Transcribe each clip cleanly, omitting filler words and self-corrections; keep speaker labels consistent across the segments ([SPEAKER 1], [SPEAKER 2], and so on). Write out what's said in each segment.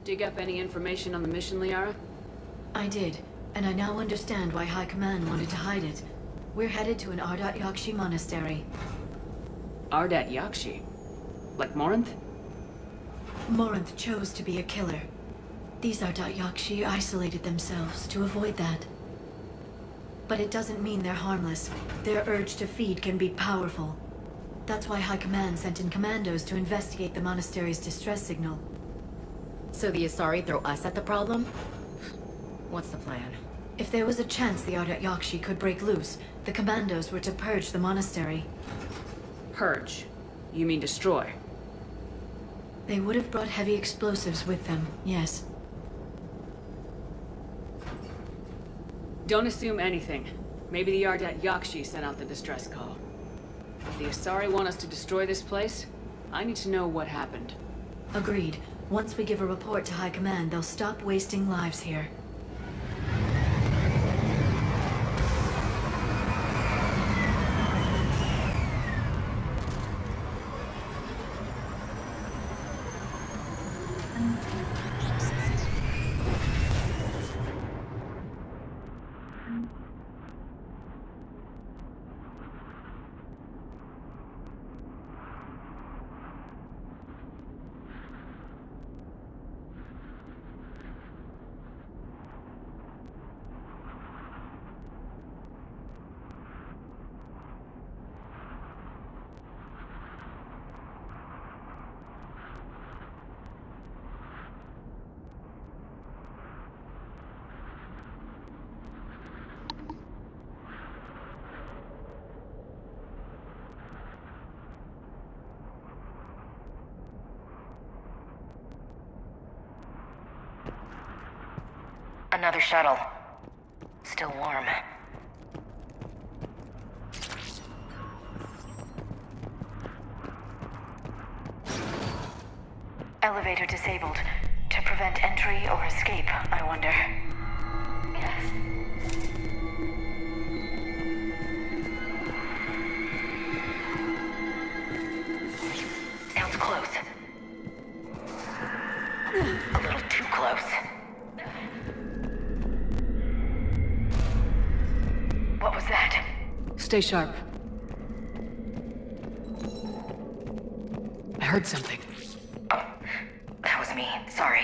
[SPEAKER 1] Dig up any information on the mission, Liara?
[SPEAKER 2] I did, and I now understand why High Command wanted to hide it. We're headed to an Ardat-Yakshi monastery.
[SPEAKER 1] Ardat-Yakshi? Like Morinth?
[SPEAKER 2] Morinth chose to be a killer. These Ardat-Yakshi isolated themselves to avoid that. But it doesn't mean they're harmless. Their urge to feed can be powerful. That's why High Command sent in commandos to investigate the monastery's distress signal.
[SPEAKER 3] So the Asari throw us at the problem? What's the plan?
[SPEAKER 2] If there was a chance the Ardat-Yakshi could break loose, the commandos were to purge the monastery.
[SPEAKER 1] Purge? You mean destroy?
[SPEAKER 2] They would have brought heavy explosives with them, yes.
[SPEAKER 1] Don't assume anything. Maybe the Ardat-Yakshi sent out the distress call. If the Asari want us to destroy this place, I need to know what happened.
[SPEAKER 2] Agreed. Once we give a report to High Command, they'll stop wasting lives here.
[SPEAKER 3] Another shuttle. Still warm. Elevator disabled. To prevent entry or escape, I wonder. Sounds close. A little too close. What was that?
[SPEAKER 1] Stay sharp. I heard something.
[SPEAKER 3] Oh, that was me. Sorry.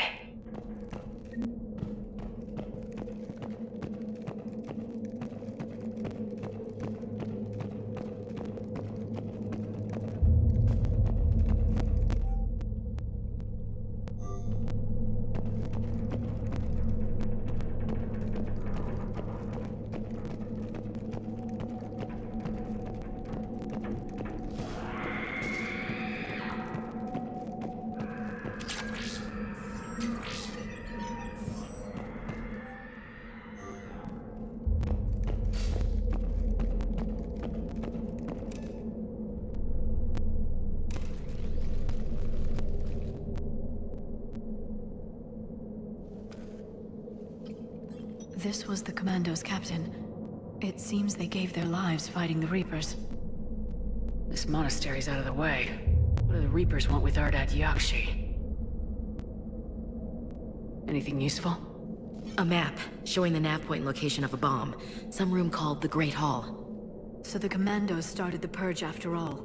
[SPEAKER 2] This was the commandos' captain. It seems they gave their lives fighting the Reapers.
[SPEAKER 1] This monastery's out of the way. What do the Reapers want with Ardat-Yakshi? Anything useful?
[SPEAKER 3] A map showing the nav point location of a bomb. Some room called the Great Hall.
[SPEAKER 2] So the commandos started the purge after all.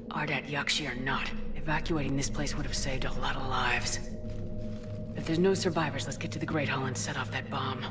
[SPEAKER 1] Ardat-Yakshi or not, evacuating this place would have saved a lot of lives. If there's no survivors, let's get to the Great Hall and set off that bomb.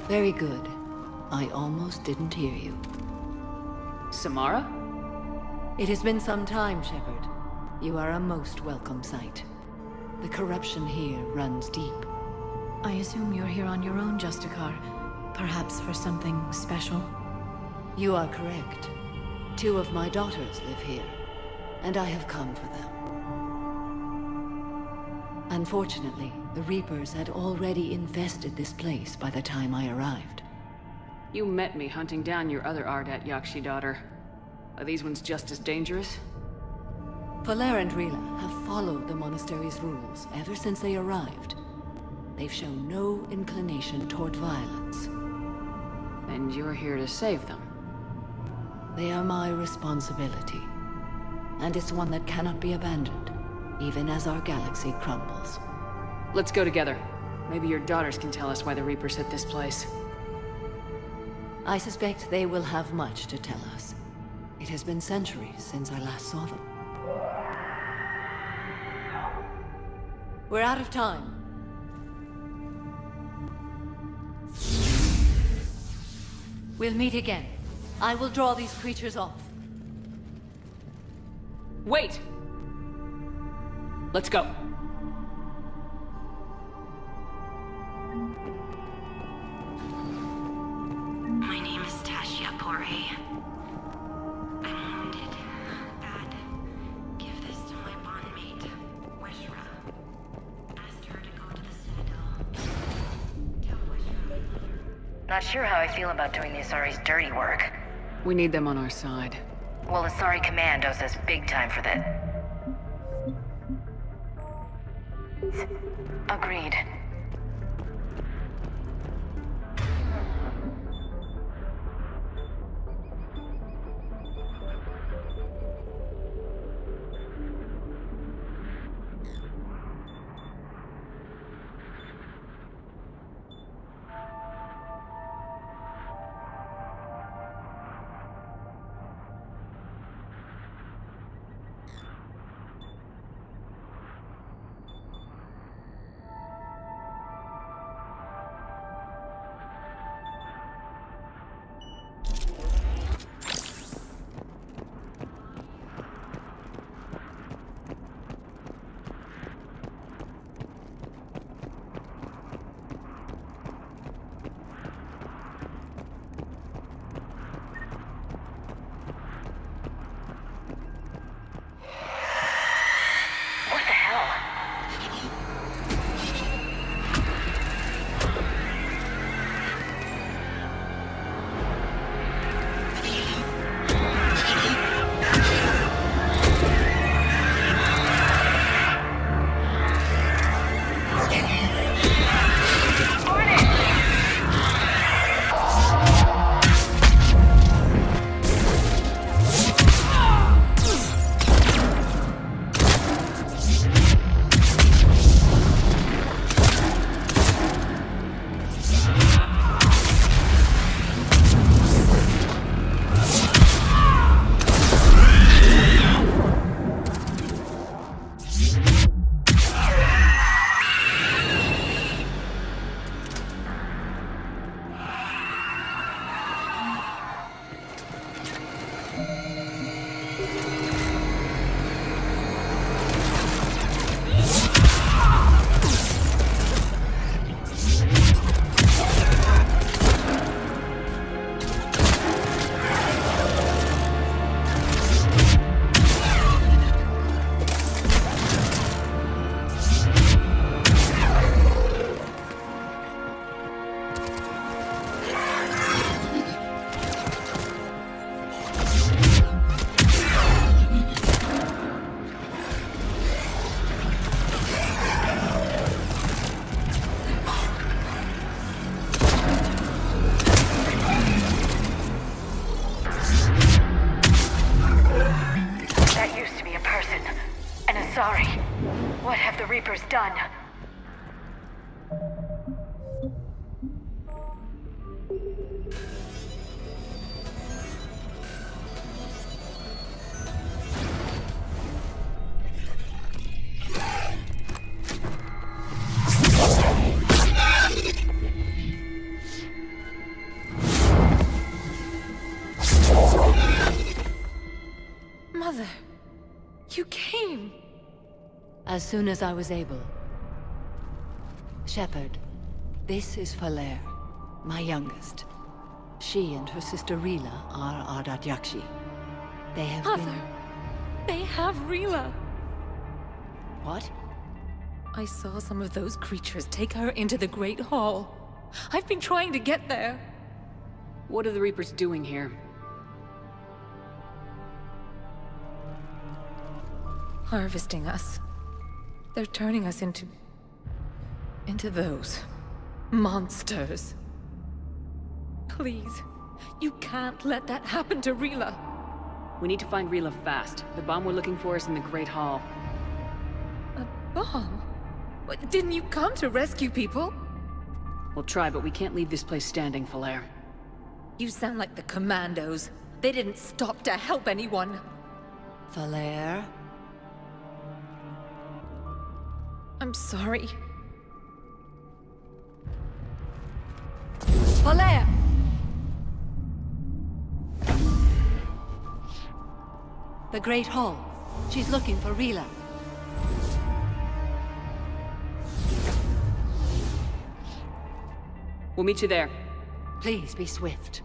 [SPEAKER 4] Very good. I almost didn't hear you.
[SPEAKER 1] Samara?
[SPEAKER 4] It has been some time, Shepard. You are a most welcome sight. The corruption here runs deep.
[SPEAKER 2] I assume you're here on your own, Justicar. Perhaps for something special?
[SPEAKER 4] You are correct. 2 of my daughters live here, and I have come for them. Unfortunately, the Reapers had already infested this place by the time I arrived.
[SPEAKER 1] You met me hunting down your other Ardat-Yakshi daughter. Are these ones just as dangerous?
[SPEAKER 4] Valer and Rila have followed the monastery's rules ever since they arrived. They've shown no inclination toward violence.
[SPEAKER 1] And you're here to save them.
[SPEAKER 4] They are my responsibility. And it's one that cannot be abandoned, even as our galaxy crumbles.
[SPEAKER 1] Let's go together. Maybe your daughters can tell us why the Reapers hit this place.
[SPEAKER 4] I suspect they will have much to tell us. It has been centuries since I last saw them. We're out of time. We'll meet again. I will draw these creatures off.
[SPEAKER 1] Wait! Let's go.
[SPEAKER 5] My name is Tashia Pore. I'm wounded. Bad. Give this to my bondmate, Weshra. Asked her to go to the Citadel. Tell Weshra I love her.
[SPEAKER 6] Not sure how I feel about doing the Asari's dirty work.
[SPEAKER 1] We need them on our side.
[SPEAKER 6] Well, Asari Command owes us big time for that. Agreed. Sorry. What have the Reapers done?
[SPEAKER 2] Mother, you came.
[SPEAKER 4] As soon as I was able. Shepard, this is Valer. My youngest. She and her sister Rila are Ardat-Yakshi. They have
[SPEAKER 7] Mother,
[SPEAKER 4] been...
[SPEAKER 7] they have Rila.
[SPEAKER 4] What?
[SPEAKER 7] I saw some of those creatures take her into the Great Hall. I've been trying to get there.
[SPEAKER 1] What are the Reapers doing here?
[SPEAKER 7] Harvesting us. They're turning us into those monsters. Please, you can't let that happen to Rila.
[SPEAKER 1] We need to find Rila fast. The bomb we're looking for is in the Great Hall.
[SPEAKER 7] A bomb? What, didn't you come to rescue people?
[SPEAKER 1] We'll try, but we can't leave this place standing, Falair.
[SPEAKER 7] You sound like the Commandos. They didn't stop to help anyone.
[SPEAKER 4] Falair?
[SPEAKER 7] I'm sorry.
[SPEAKER 4] Falair! The Great Hall. She's looking for Rila.
[SPEAKER 1] We'll meet you there.
[SPEAKER 4] Please be swift.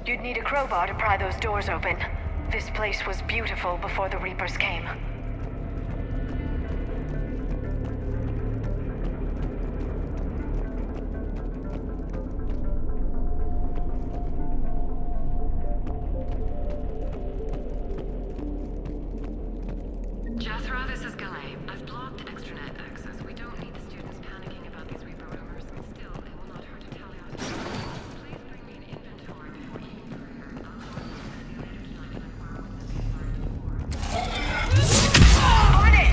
[SPEAKER 6] You'd need a crowbar to pry those doors open. This place was beautiful before the Reapers came.
[SPEAKER 5] Jethro, this is Galay. I've blocked extranet access. We don't need the students panicking about these Reaper rumors. Still, it will not hurt to tally our success. Please bring me an inventory before you leave for here. I'll see you later tonight when we're within the
[SPEAKER 6] On it!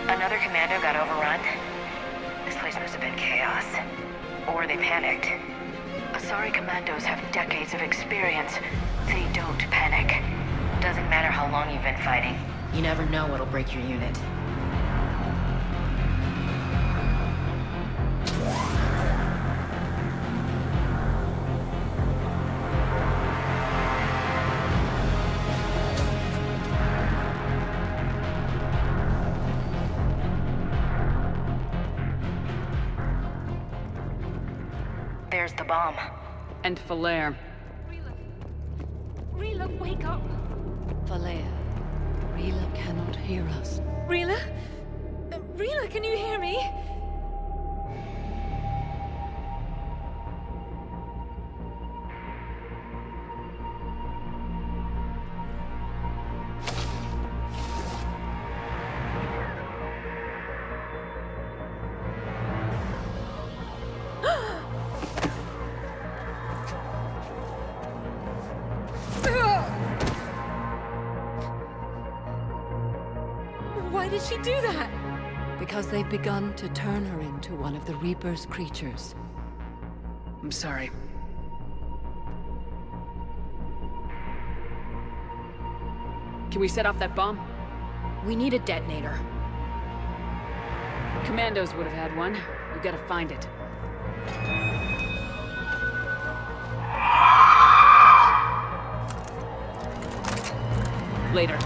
[SPEAKER 6] Another commando got overrun. This place must have been chaos. Or they panicked. Asari commandos have decades of experience. say don't panic.
[SPEAKER 8] Doesn't matter how long you've been fighting. You never know what'll break your unit. There's the bomb.
[SPEAKER 1] And Falere.
[SPEAKER 7] Rila, wake up!
[SPEAKER 4] Falea, Rila cannot hear us.
[SPEAKER 7] Rila? Rila, can you hear me? Why did she do that?
[SPEAKER 4] Because they've begun to turn her into one of the Reaper's creatures.
[SPEAKER 1] I'm sorry. Can we set off that bomb?
[SPEAKER 3] We need a detonator.
[SPEAKER 1] Commandos would have had one. We gotta find it. Later.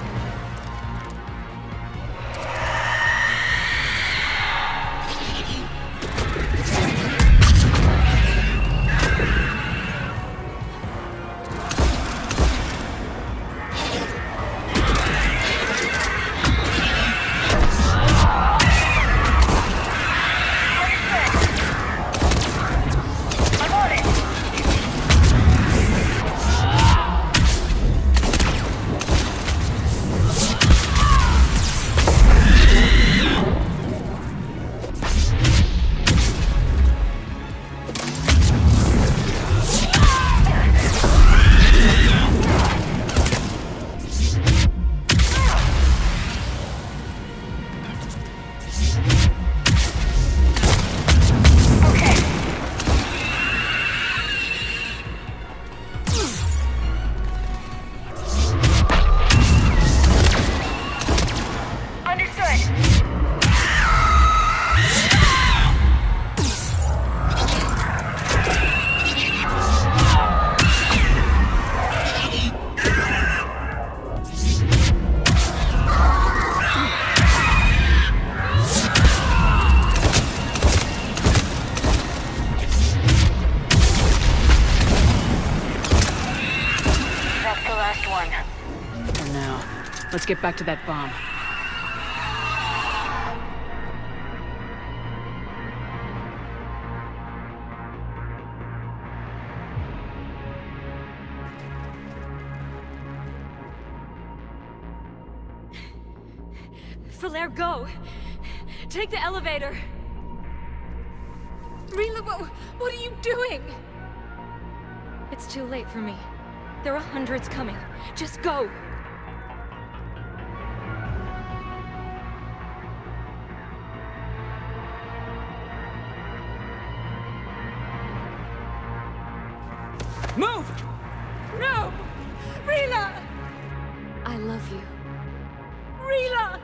[SPEAKER 1] Let's get back to that bomb.
[SPEAKER 7] Falere, go! Take the elevator! Rila, what are you doing? It's too late for me. There are hundreds coming. Just go!
[SPEAKER 1] Move!
[SPEAKER 7] No! Rila! I love you. Rila!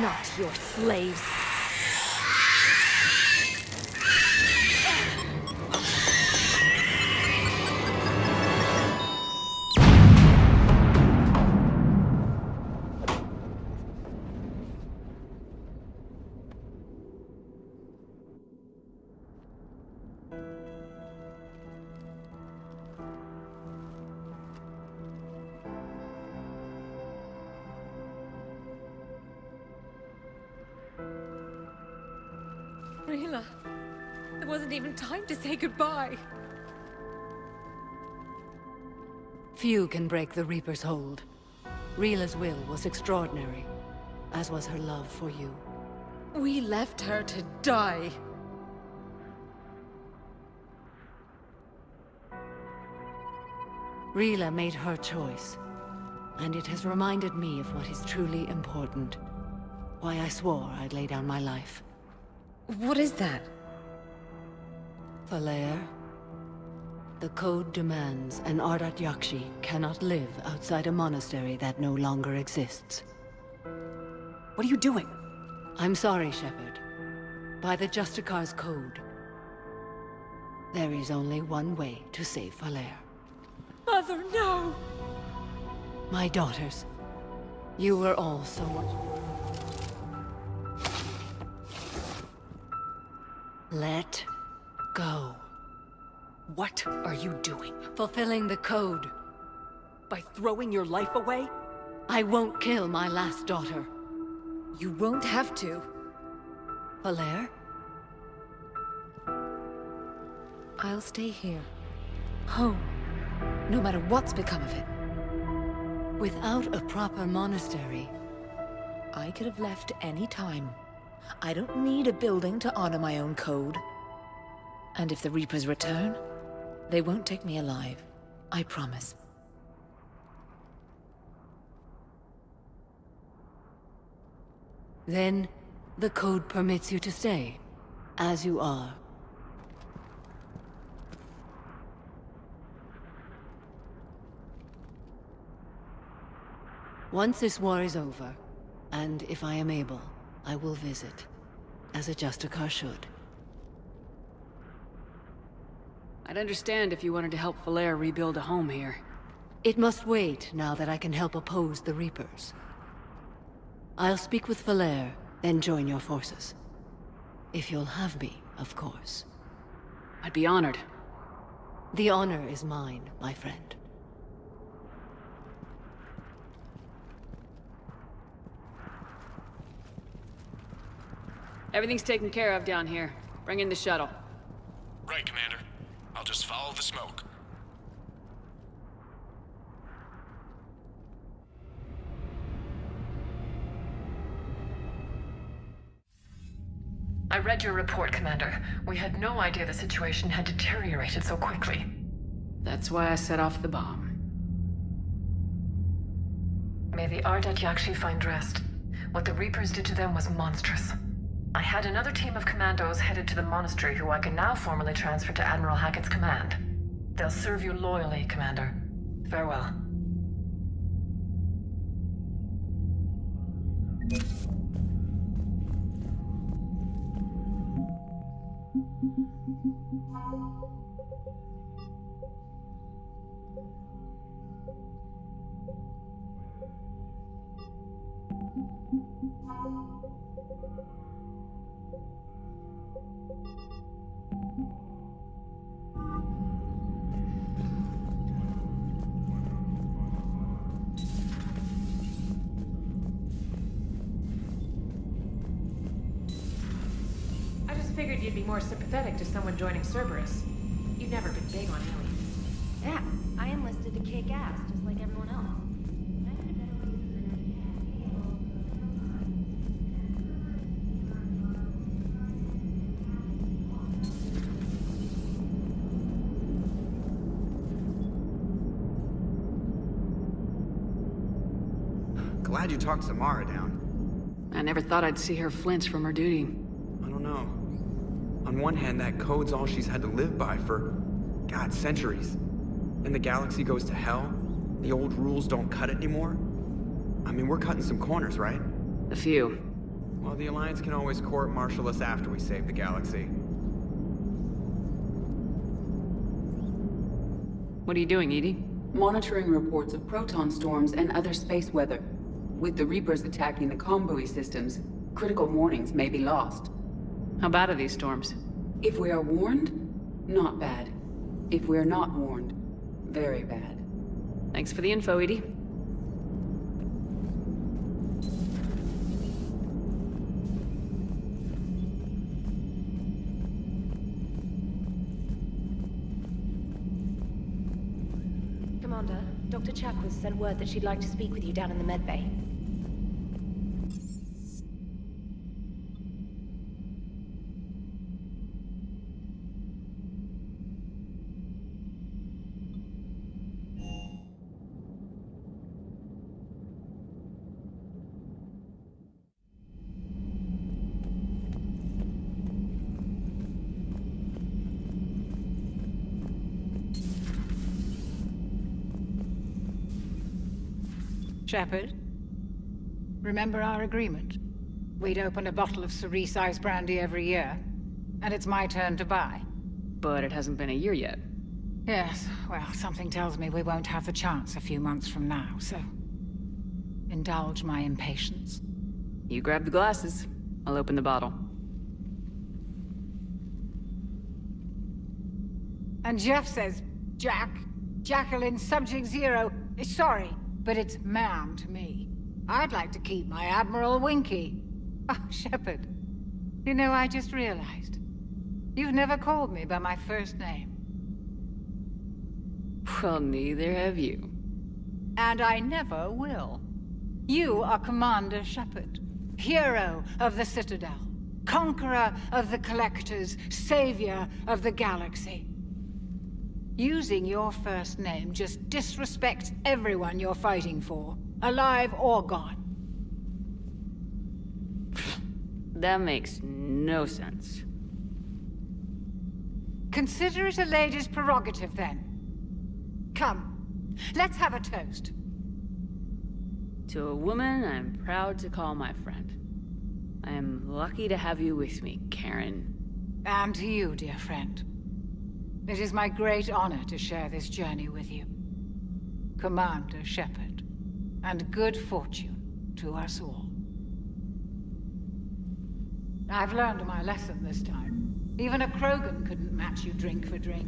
[SPEAKER 7] Not your slaves. Rila, there wasn't even time to say goodbye.
[SPEAKER 4] Few can break the Reaper's hold. Rila's will was extraordinary, as was her love for you.
[SPEAKER 7] We left her to die.
[SPEAKER 4] Rila made her choice, and it has reminded me of what is truly important. Why I swore I'd lay down my life.
[SPEAKER 7] What is that?
[SPEAKER 4] Falair, the code demands an Ardat-Yakshi cannot live outside a monastery that no longer exists.
[SPEAKER 9] What are you doing?
[SPEAKER 4] I'm sorry, Shepard. By the Justicar's code, there is only one way to save Falair.
[SPEAKER 7] Mother, no!
[SPEAKER 4] My daughters, you were all so much... Let go.
[SPEAKER 9] What are you doing?
[SPEAKER 4] Fulfilling the code.
[SPEAKER 9] By throwing your life away?
[SPEAKER 4] I won't kill my last daughter.
[SPEAKER 7] You won't have to.
[SPEAKER 4] Falair?
[SPEAKER 7] I'll stay here. Home. No matter what's become of it.
[SPEAKER 4] Without a proper monastery,
[SPEAKER 7] I could have left any time. I don't need a building to honor my own code. And if the Reapers return, they won't take me alive. I promise.
[SPEAKER 4] then the code permits you to stay, as you are. Once this war is over, and if I am able, I will visit, as a Justicar should.
[SPEAKER 1] I'd understand if you wanted to help Falair rebuild a home here.
[SPEAKER 4] It must wait now that I can help oppose the Reapers. I'll speak with Falair, then join your forces. If you'll have me, of course.
[SPEAKER 1] I'd be honored.
[SPEAKER 4] The honor is mine, my friend.
[SPEAKER 1] Everything's taken care of down here. Bring in the shuttle.
[SPEAKER 10] Right, Commander. I'll just follow the smoke.
[SPEAKER 5] I read your report, Commander. We had no idea the situation had deteriorated so quickly.
[SPEAKER 1] That's why I set off the bomb.
[SPEAKER 5] May the Ardat-Yakshi find rest. What the Reapers did to them was monstrous. I had another team of commandos headed to the Monastery who I can now formally transfer to Admiral Hackett's command. They'll serve you loyally, Commander. Farewell.
[SPEAKER 11] I just figured you'd be more sympathetic to someone joining Cerberus. You've never been big on aliens.
[SPEAKER 8] Yeah, I enlisted to kick ass, just like everyone else.
[SPEAKER 12] Glad you talked Samara down.
[SPEAKER 1] I never thought I'd see her flinch from her duty.
[SPEAKER 12] I don't know. On one hand, that code's all she's had to live by for, God, centuries. And the galaxy goes to hell. The old rules don't cut it anymore. I mean, we're cutting some corners, right?
[SPEAKER 1] A few.
[SPEAKER 12] Well, the Alliance can always court-martial us after we save the galaxy.
[SPEAKER 1] What are you doing, Edie?
[SPEAKER 13] Monitoring reports of proton storms and other space weather. With the Reapers attacking the comm buoy systems, critical warnings may be lost.
[SPEAKER 1] How bad are these storms?
[SPEAKER 13] If we are warned, not bad. If we are not warned, very bad.
[SPEAKER 1] Thanks for the info, Edie.
[SPEAKER 14] Dr. Chakwas sent word that she'd like to speak with you down in the med bay.
[SPEAKER 15] Shepard, remember our agreement? We'd open a bottle of cerise brandy every year, and it's my turn to buy.
[SPEAKER 1] But it hasn't been a year yet.
[SPEAKER 15] Yes, well, something tells me we won't have the chance a few months from now, so... indulge my impatience.
[SPEAKER 1] You grab the glasses. I'll open the bottle.
[SPEAKER 15] And Jeff says, Jacqueline Subject Zero is sorry, but it's ma'am to me. I'd like to keep my Admiral Winky. Oh, Shepard. You know, I just realized. You've never called me by my first name.
[SPEAKER 1] Well, neither have you.
[SPEAKER 15] And I never will. You are Commander Shepard, hero of the Citadel, conqueror of the Collectors, savior of the galaxy. Using your first name just disrespects everyone you're fighting for, alive or gone.
[SPEAKER 1] That makes no sense.
[SPEAKER 15] Consider it a lady's prerogative, then. Come, let's have a toast.
[SPEAKER 1] To a woman I'm proud to call my friend. I am lucky to have you with me, Karen.
[SPEAKER 15] And to you, dear friend. It is my great honor to share this journey with you. Commander Shepard. And good fortune to us all. I've learned my lesson this time. Even a Krogan couldn't match you drink for drink.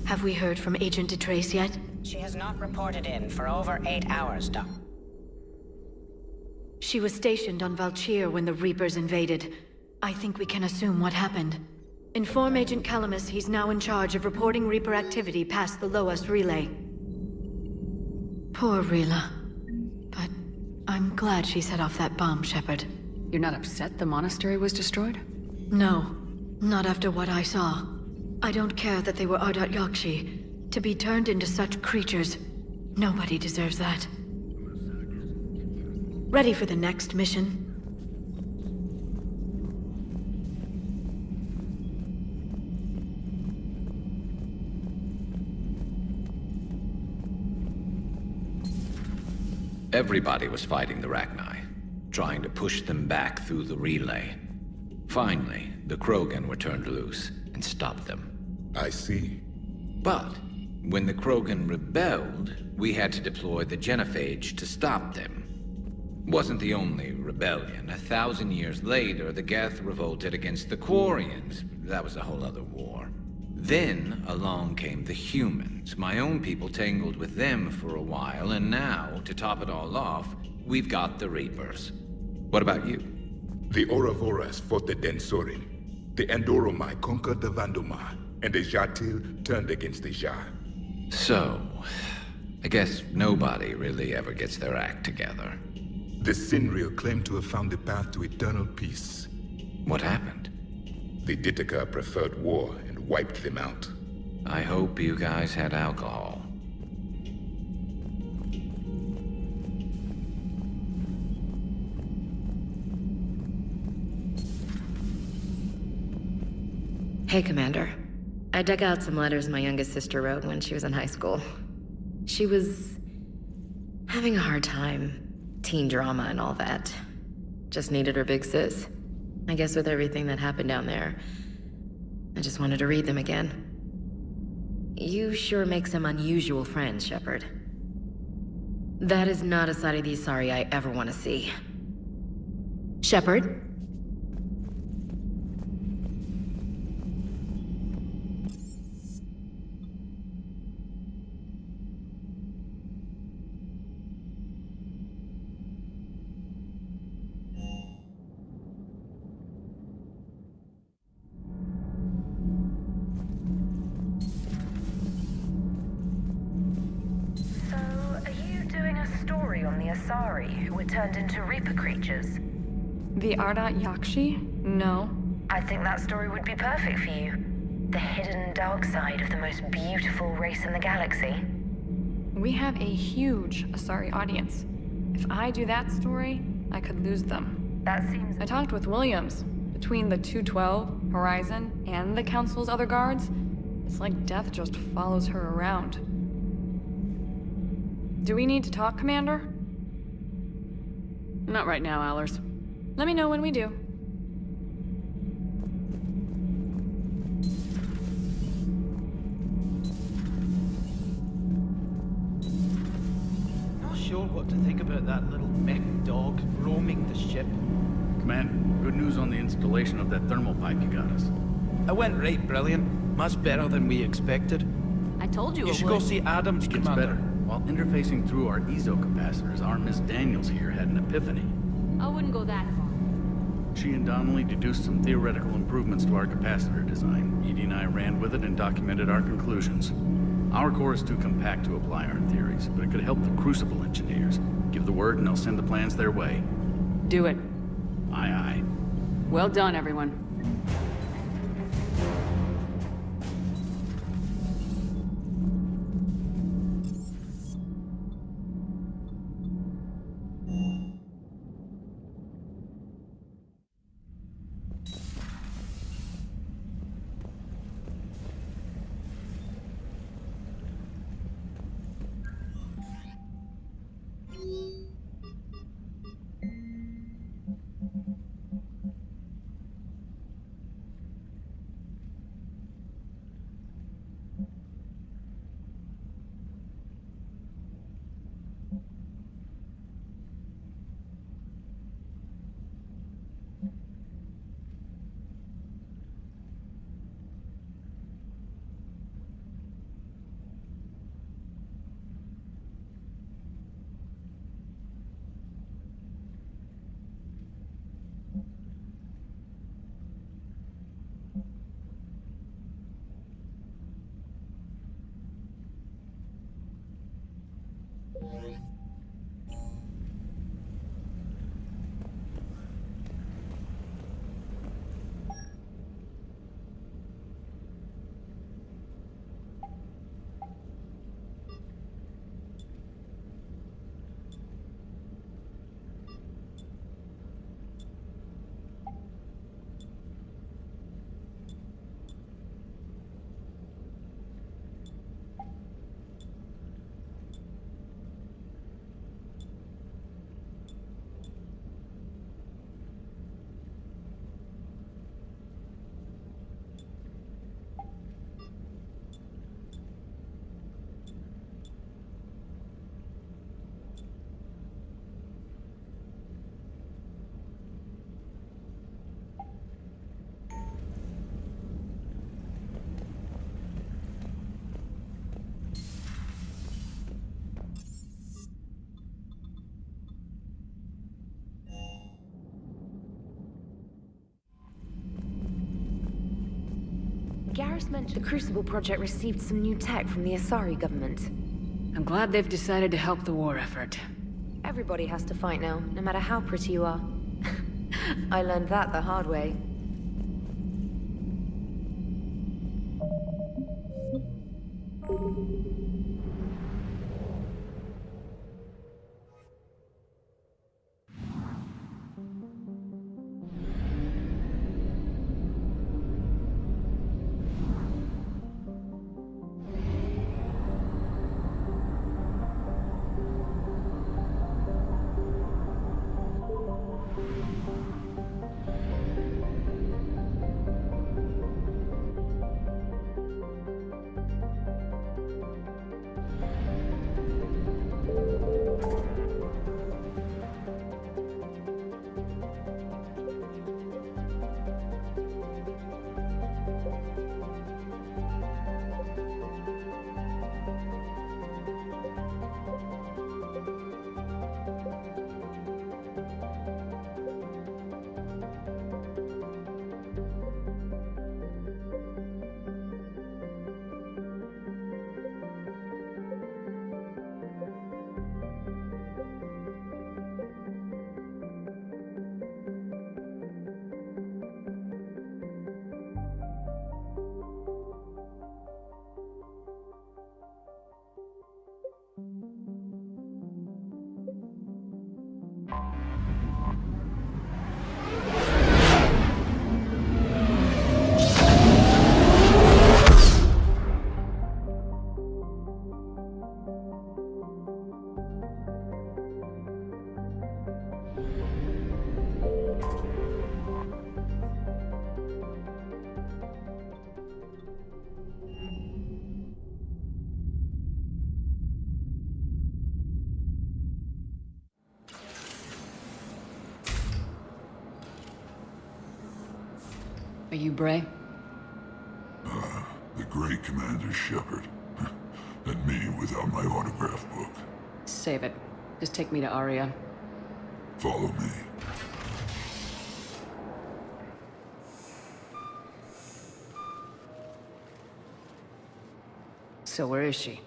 [SPEAKER 2] Have we heard from Agent DeTrace yet?
[SPEAKER 16] She has not reported in for over 8 hours, Doc.
[SPEAKER 2] She was stationed on Valchir when the Reapers invaded. I think we can assume what happened. Inform Agent Calamus he's now in charge of reporting Reaper activity past the Loas relay. Poor Rila. But I'm glad she set off that bomb, Shepard.
[SPEAKER 1] You're not upset the monastery was destroyed?
[SPEAKER 2] No, not after what I saw. I don't care that they were Ardat-Yakshi. To be turned into such creatures, nobody deserves that. Ready for the next mission?
[SPEAKER 17] Everybody was fighting the Rachni, trying to push them back through the relay. Finally, the Krogan were turned loose and stopped them.
[SPEAKER 18] I see.
[SPEAKER 17] But when the Krogan rebelled, we had to deploy the genophage to stop them. Wasn't the only rebellion. 1,000 years later, the Geth revolted against the Quarians. That was a whole other war. Then along came the humans. My own people tangled with them for a while, and now, to top it all off, we've got the Reapers. What about you?
[SPEAKER 18] The Ouroboros fought the Densorin. The Andoromai conquered the Vandomar, and the Jatil turned against the Jar.
[SPEAKER 17] So, I guess nobody really ever gets their act together.
[SPEAKER 18] The Sinreal claimed to have found the path to eternal peace.
[SPEAKER 17] What happened?
[SPEAKER 18] The Ditaka preferred war and wiped them out.
[SPEAKER 17] I hope you guys had alcohol.
[SPEAKER 3] Hey, Commander. I dug out some letters my youngest sister wrote when she was in high school. She was having a hard time. Teen drama and all that. Just needed her big sis. I guess with everything that happened down there, I just wanted to read them again. You sure make some unusual friends, Shepard. That is not a side of the Asari I ever want to see.
[SPEAKER 2] Shepard?
[SPEAKER 6] were turned into Reaper creatures?
[SPEAKER 19] The Ardat-Yakshi? No.
[SPEAKER 6] I think that story would be perfect for you. The hidden dark side of the most beautiful race in the galaxy.
[SPEAKER 19] We have a huge Asari audience. If I do that story, I could lose them.
[SPEAKER 6] That seems...
[SPEAKER 19] I talked with Williams. Between the 212, Horizon, and the Council's other guards, it's like death just follows her around. Do we need to talk, Commander?
[SPEAKER 1] Not right now, Allers.
[SPEAKER 19] Let me know when we do.
[SPEAKER 20] Not sure what to think about that little mech dog roaming the ship.
[SPEAKER 21] Commander, good news on the installation of that thermal pipe you got us.
[SPEAKER 20] It went right brilliant. Much better than we expected.
[SPEAKER 14] I told you
[SPEAKER 20] You
[SPEAKER 14] it
[SPEAKER 20] should
[SPEAKER 14] would.
[SPEAKER 20] go see Adams,
[SPEAKER 21] It gets
[SPEAKER 20] Commander.
[SPEAKER 21] better. While interfacing through our ezo capacitors, our Miss Daniels here had an epiphany.
[SPEAKER 14] I wouldn't go that far.
[SPEAKER 21] She and Donnelly deduced some theoretical improvements to our capacitor design. Edie and I ran with it and documented our conclusions. Our core is too compact to apply our theories, but it could help the Crucible engineers. Give the word and they'll send the plans their way.
[SPEAKER 1] Do it.
[SPEAKER 21] Aye, aye.
[SPEAKER 1] Well done, everyone.
[SPEAKER 3] Garrus mentioned the Crucible project received some new tech from the Asari government.
[SPEAKER 1] I'm glad they've decided to help the war effort.
[SPEAKER 3] Everybody has to fight now, no matter how pretty you are. I learned that the hard way.
[SPEAKER 1] Are you Bray?
[SPEAKER 18] The great Commander Shepard. And me without my autograph book.
[SPEAKER 1] Save it. Just take me to Aria.
[SPEAKER 18] Follow me.
[SPEAKER 1] So where is she?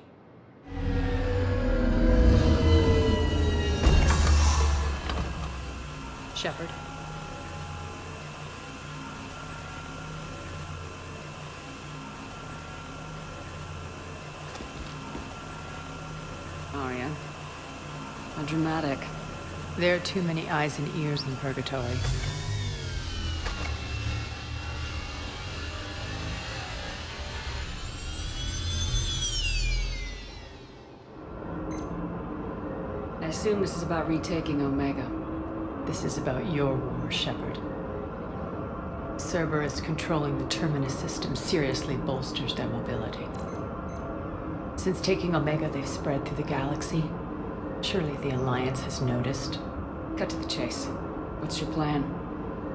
[SPEAKER 1] Shepard? Arya. How dramatic.
[SPEAKER 11] There are too many eyes and ears in Purgatory.
[SPEAKER 1] I assume this is about retaking Omega.
[SPEAKER 11] This is about your war, Shepard. Cerberus controlling the Terminus system seriously bolsters their mobility. Since taking Omega, they've spread through the galaxy. Surely the Alliance has noticed.
[SPEAKER 1] Cut to the chase. What's your plan?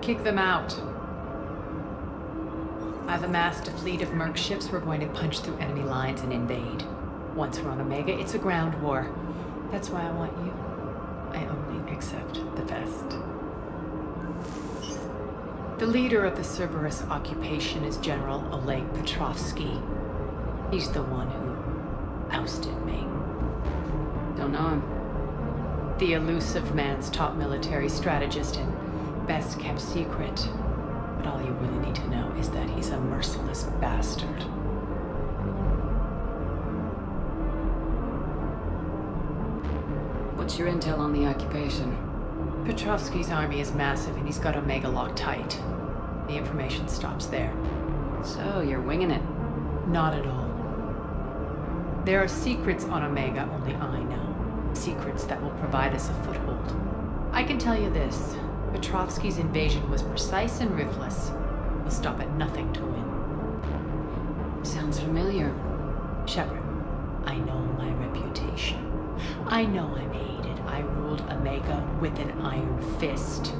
[SPEAKER 11] Kick them out. I've amassed a fleet of merc ships. We're going to punch through enemy lines and invade. Once we're on Omega, it's a ground war. That's why I want you. I only accept the best. The leader of the Cerberus occupation is General Oleg Petrovsky. He's the one who ousted me.
[SPEAKER 1] Don't know him.
[SPEAKER 11] The elusive man's top military strategist and best kept secret. But all you really need to know is that he's a merciless bastard.
[SPEAKER 1] What's your intel on the occupation?
[SPEAKER 11] Petrovsky's army is massive and he's got Omega locked tight. The information stops there.
[SPEAKER 1] So, you're winging it?
[SPEAKER 11] Not at all. There are secrets on Omega only I know. Secrets that will provide us a foothold. I can tell you this. Petrovsky's invasion was precise and ruthless. He'll stop at nothing to win.
[SPEAKER 1] Sounds familiar.
[SPEAKER 11] Shepard, I know my reputation. I know I'm hated. I ruled Omega with an iron fist.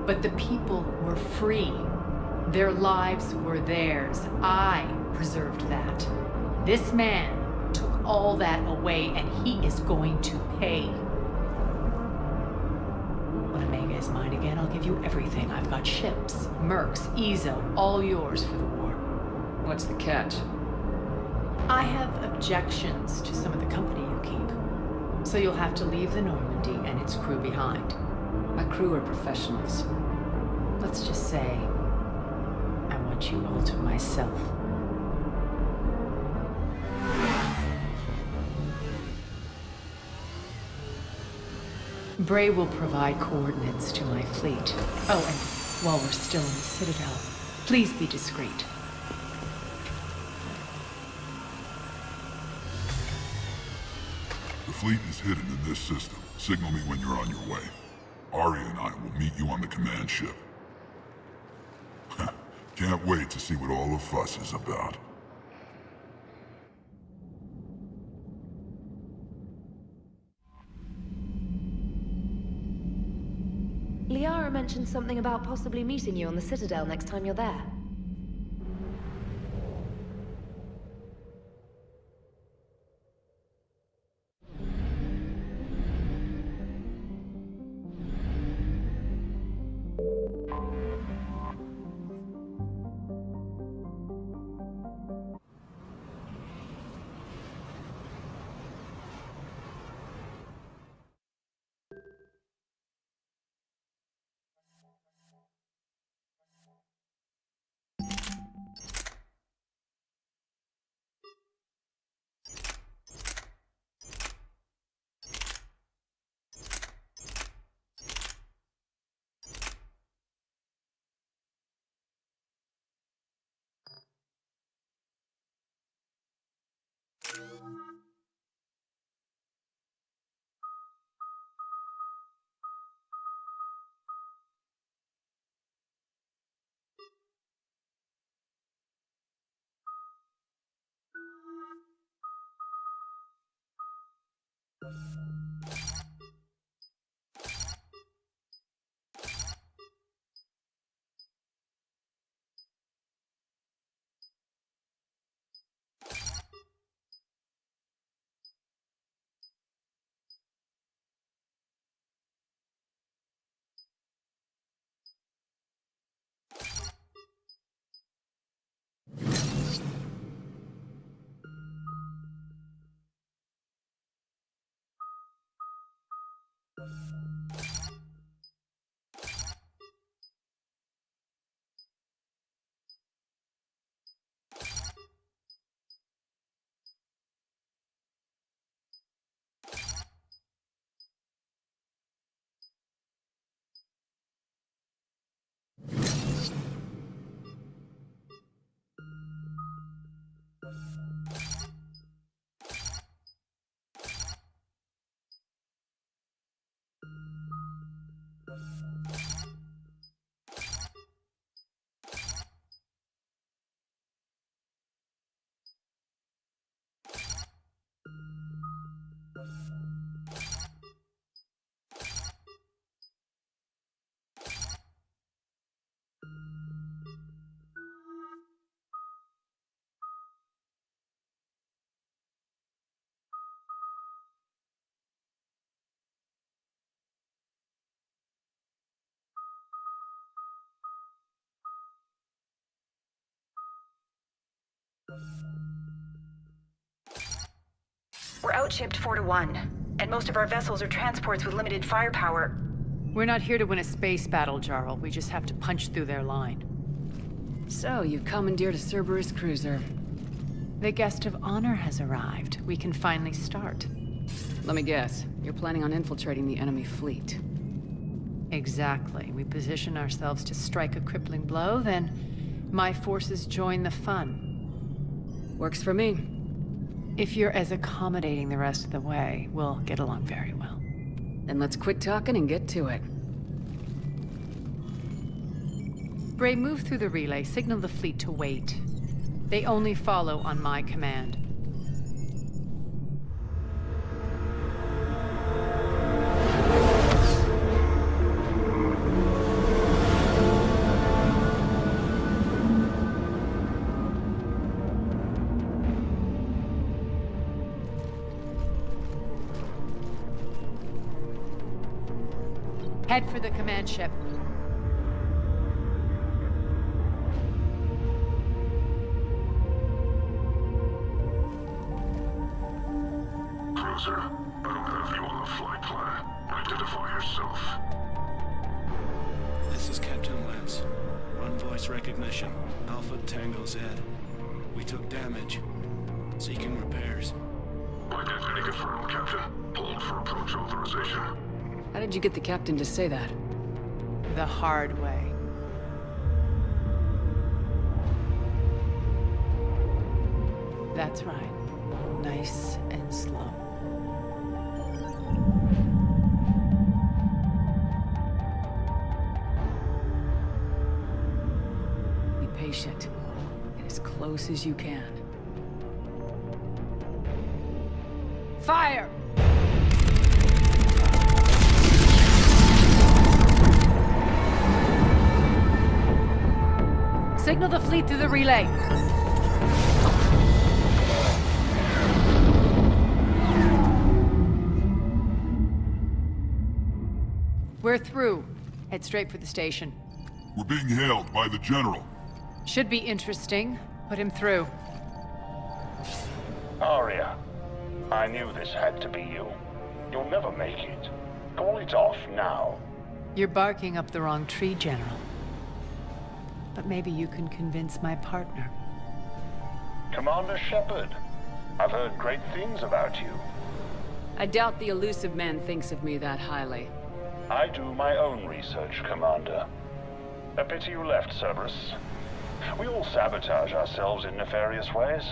[SPEAKER 11] But the people were free. Their lives were theirs. I preserved that. This man took all that away, and he is going to pay. When Omega is mine again, I'll give you everything. I've got ships, mercs, Ezo, all yours for the war.
[SPEAKER 1] What's the catch?
[SPEAKER 11] I have objections to some of the company you keep. So you'll have to leave the Normandy and its crew behind.
[SPEAKER 1] My crew are professionals.
[SPEAKER 11] Let's just say, I want you all to myself. Bray will provide coordinates to my fleet. Oh, and while we're still in the Citadel, please be discreet.
[SPEAKER 18] The fleet is hidden in this system. Signal me when you're on your way. Arya and I will meet you on the command ship. Can't wait to see what all the fuss is about.
[SPEAKER 3] Liara mentioned something about possibly meeting you on the Citadel next time you're there.
[SPEAKER 6] We're outshipped 4-1, and most of our vessels are transports with limited firepower.
[SPEAKER 11] We're not here to win a space battle, Jarl. We just have to punch through their line.
[SPEAKER 1] So, you've commandeered a Cerberus cruiser.
[SPEAKER 11] The guest of honor has arrived. We can finally start.
[SPEAKER 1] Let me guess. You're planning on infiltrating the enemy fleet.
[SPEAKER 11] Exactly. We position ourselves to strike a crippling blow, then my forces join the fun.
[SPEAKER 1] Works for me.
[SPEAKER 11] If you're as accommodating the rest of the way, we'll get along very well.
[SPEAKER 1] Then let's quit talking and get to it.
[SPEAKER 11] Bray, move through the relay. Signal the fleet to wait. They only follow on my command. Head for the command ship.
[SPEAKER 18] Cruiser, I don't have you on the flight plan. Identify yourself.
[SPEAKER 9] This is Captain Lance. Run voice recognition. Alpha Tango Z. We took damage. Seeking repairs.
[SPEAKER 18] Identity confirmed, Captain. Hold for approach authorization.
[SPEAKER 1] How did you get the captain to say that?
[SPEAKER 11] The hard way. That's right. Nice and slow.
[SPEAKER 1] Be patient. Get as close as you can.
[SPEAKER 11] Fire! Signal the fleet through the relay. We're through. Head straight for the station.
[SPEAKER 18] We're being hailed by the General.
[SPEAKER 11] Should be interesting. Put him through.
[SPEAKER 22] Arya, I knew this had to be you. You'll never make it. Call it off now.
[SPEAKER 11] You're barking up the wrong tree, General. But maybe you can convince my partner.
[SPEAKER 22] Commander Shepard, I've heard great things about you.
[SPEAKER 1] I doubt the elusive man thinks of me that highly.
[SPEAKER 22] I do my own research, Commander. A pity you left, Cerberus. We all sabotage ourselves in nefarious ways.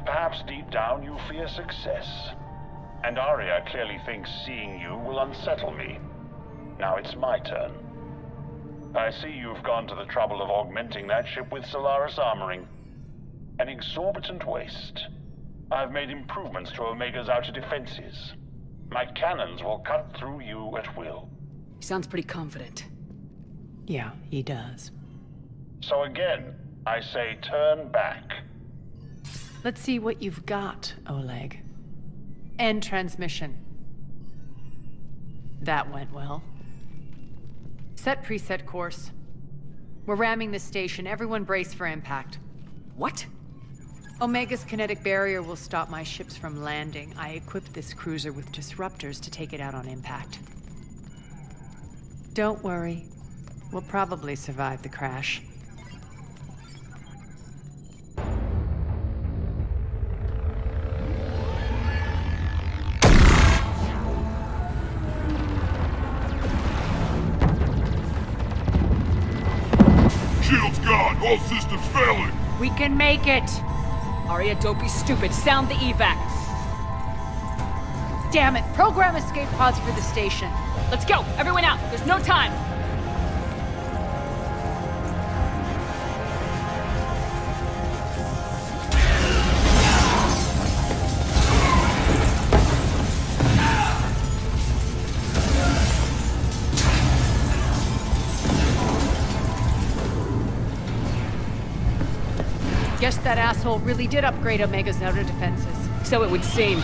[SPEAKER 22] Perhaps deep down you fear success. And Arya clearly thinks seeing you will unsettle me. Now it's my turn. I see you've gone to the trouble of augmenting that ship with Solaris armoring. An exorbitant waste. I've made improvements to Omega's outer defenses. My cannons will cut through you at will.
[SPEAKER 1] He sounds pretty confident.
[SPEAKER 11] Yeah, he does.
[SPEAKER 22] So again, I say turn back.
[SPEAKER 11] Let's see what you've got, Oleg. End transmission. That went well. Set preset course. We're ramming the station. Everyone brace for impact.
[SPEAKER 1] What?
[SPEAKER 11] Omega's kinetic barrier will stop my ships from landing. I equipped this cruiser with disruptors to take it out on impact. Don't worry. We'll probably survive the crash.
[SPEAKER 18] Shield's gone! All systems failing!
[SPEAKER 11] We can make it!
[SPEAKER 1] Arya, don't be stupid. Sound the evac.
[SPEAKER 11] Damn it! Program escape pods for the station.
[SPEAKER 1] Let's go! Everyone out! There's no time!
[SPEAKER 11] Guess that asshole really did upgrade Omega's outer defenses.
[SPEAKER 1] So it would seem.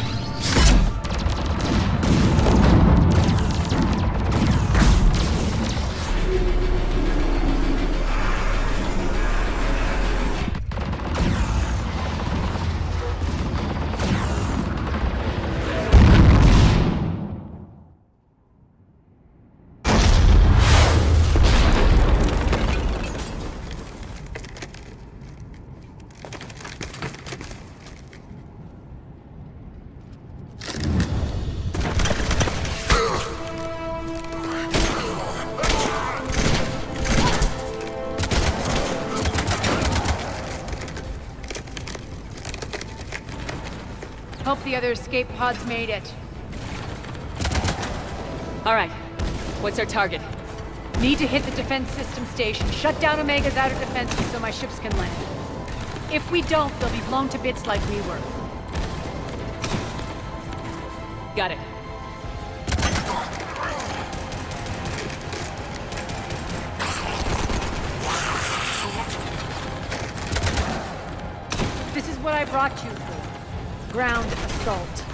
[SPEAKER 15] hope the other escape pods made it.
[SPEAKER 1] All right. What's our target?
[SPEAKER 15] Need to hit the defense system station. Shut down Omega's outer defenses so my ships can land. If we don't, they'll be blown to bits like we were.
[SPEAKER 1] Got it.
[SPEAKER 15] This is what I brought you for. Ground assault.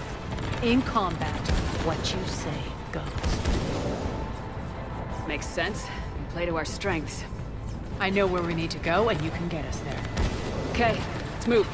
[SPEAKER 15] In combat, what you say goes.
[SPEAKER 1] Makes sense. We play to our strengths.
[SPEAKER 15] I know where we need to go, and you can get us there.
[SPEAKER 1] Okay, let's move.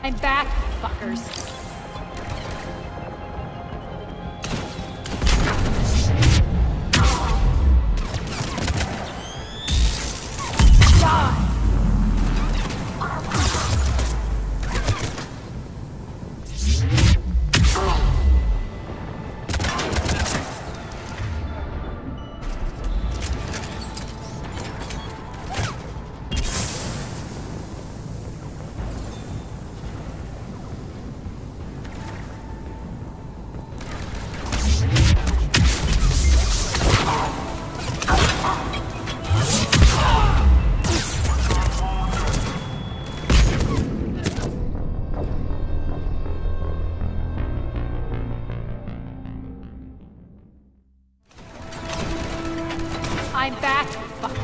[SPEAKER 15] I'm back, fuckers. I'm back, fuckers.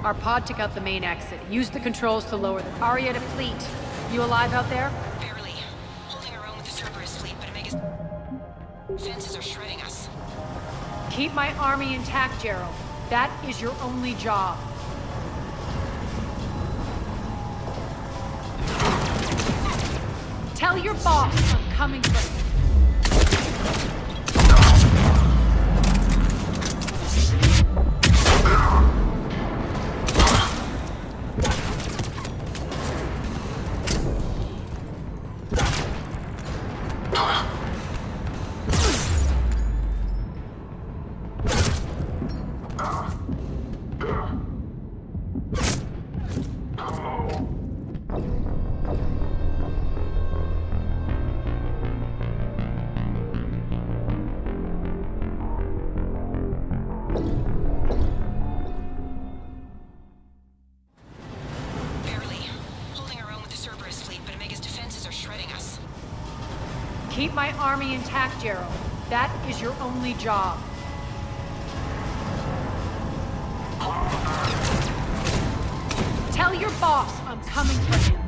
[SPEAKER 11] Our pod took out the main exit. Use the controls to lower the Aria to fleet. You alive out there?
[SPEAKER 16] Barely. Holding our own with the Cerberus fleet, but Omega's fences are shredding us.
[SPEAKER 11] Keep my army intact, Gerald. That is your only job. Tell your boss I'm coming for him. Keep my army intact, Gerald. That is your only job. Tell your boss I'm coming for him.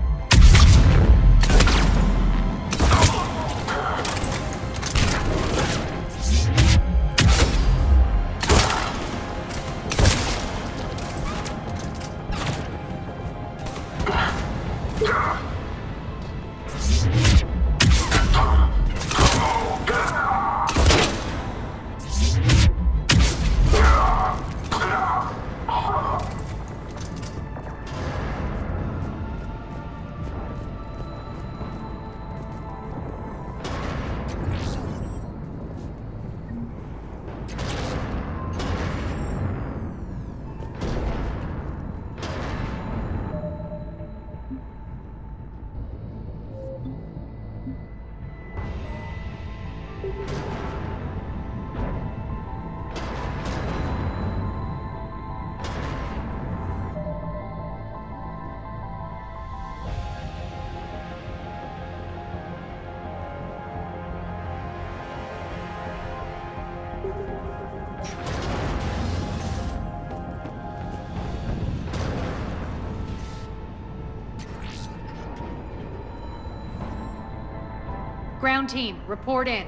[SPEAKER 11] Ground team, report in.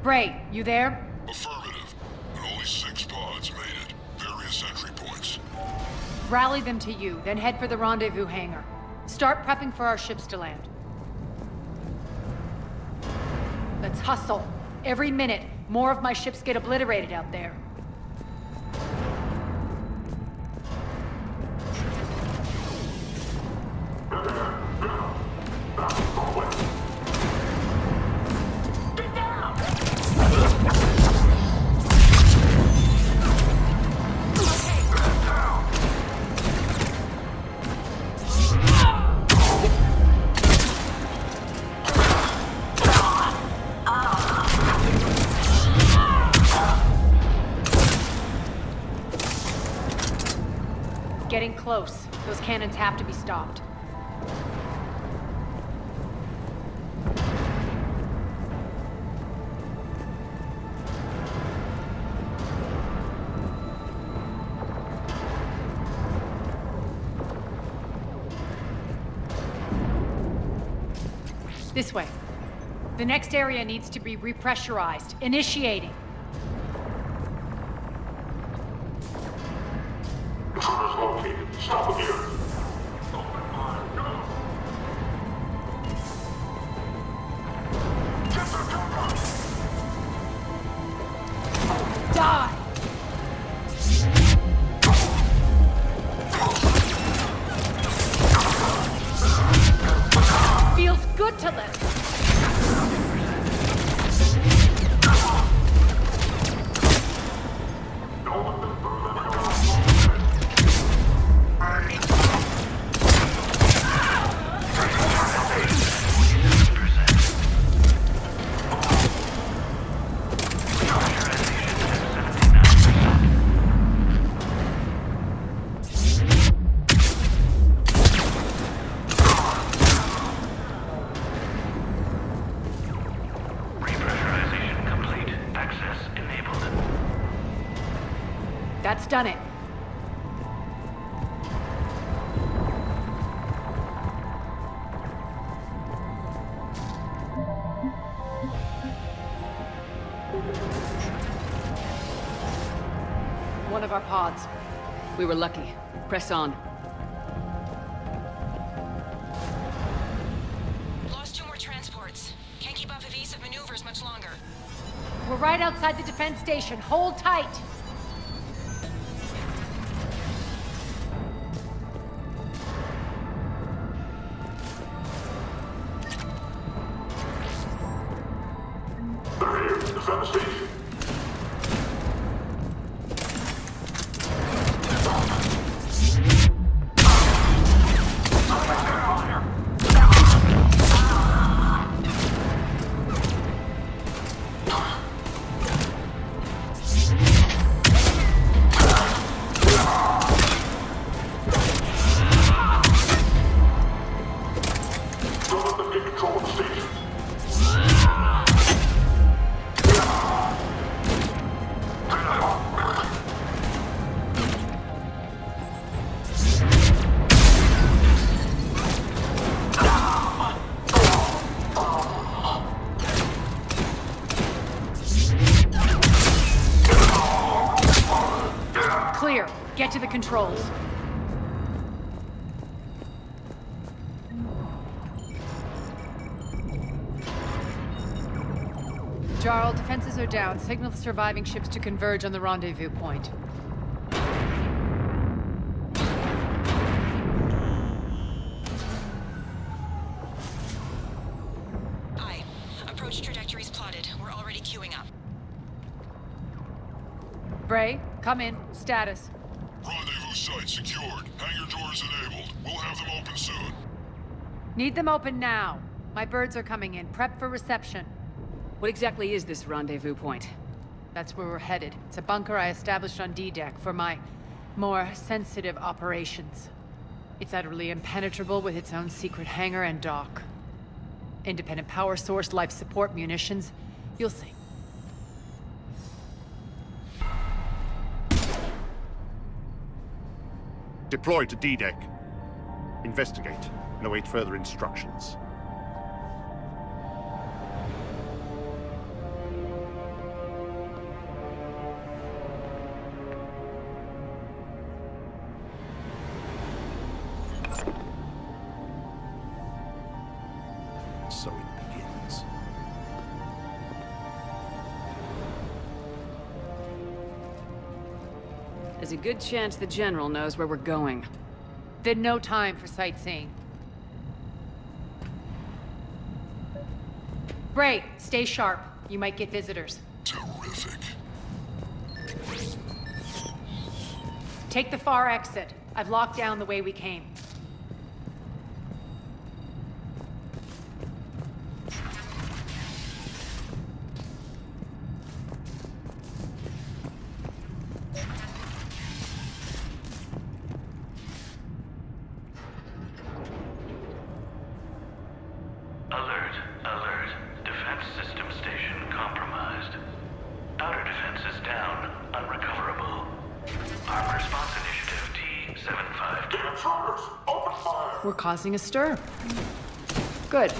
[SPEAKER 11] Bray, you there?
[SPEAKER 4] Affirmative. And only 6 pods made it. Various entry points.
[SPEAKER 11] Rally them to you, then head for the rendezvous hangar. Start prepping for our ships to land. Let's hustle. Every minute, more of my ships get obliterated out there. Getting close. Those cannons have to be stopped. This way. The next area needs to be repressurized. Initiating.
[SPEAKER 4] Intruders located. Stop again.
[SPEAKER 11] Die! Feels good to live. That's done it. one of our pods.
[SPEAKER 1] We were lucky. Press on.
[SPEAKER 16] Lost 2 more transports. Can't keep up evasive maneuvers much longer.
[SPEAKER 11] We're right outside the defense station. Hold tight!
[SPEAKER 4] They're here. Defend the station. Don't let them get control of the station.
[SPEAKER 11] Clear. Get to the controls. Jarl, defenses are down. Signal the surviving ships to converge on the rendezvous point.
[SPEAKER 16] Aye. Approach trajectories plotted. We're already queuing up.
[SPEAKER 11] Bray, come in. Status.
[SPEAKER 4] Rendezvous site secured. Hangar doors enabled. We'll have them open soon.
[SPEAKER 11] Need them open now. My birds are coming in. Prep for reception.
[SPEAKER 1] What exactly is this rendezvous point?
[SPEAKER 11] That's where we're headed. It's a bunker I established on D-Deck for my more sensitive operations. It's utterly impenetrable with its own secret hangar and dock. Independent power source, life support, munitions. You'll see.
[SPEAKER 7] Deploy to D-Deck. Investigate and await further instructions. So it begins.
[SPEAKER 1] There's a good chance the General knows where we're going.
[SPEAKER 11] Then no time for sightseeing. Bray, stay sharp. You might get visitors.
[SPEAKER 4] Terrific.
[SPEAKER 11] Take the far exit. I've locked down the way we came.
[SPEAKER 10] Alert, alert. Defense system station compromised. Outer defenses down, unrecoverable. Armor response initiative T-75.
[SPEAKER 4] The intruders! Open fire!
[SPEAKER 11] We're causing a stir. Good.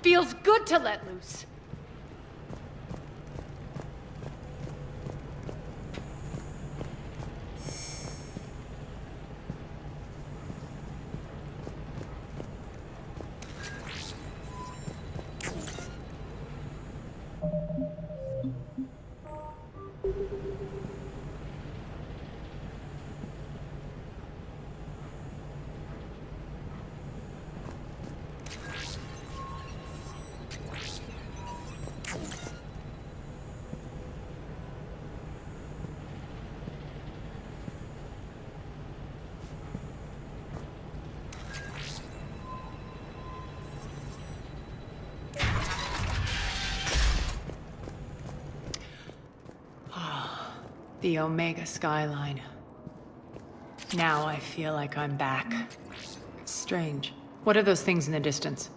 [SPEAKER 11] Feels good to let loose. The Omega skyline. Now I feel like I'm back. Strange. What are those things in the distance?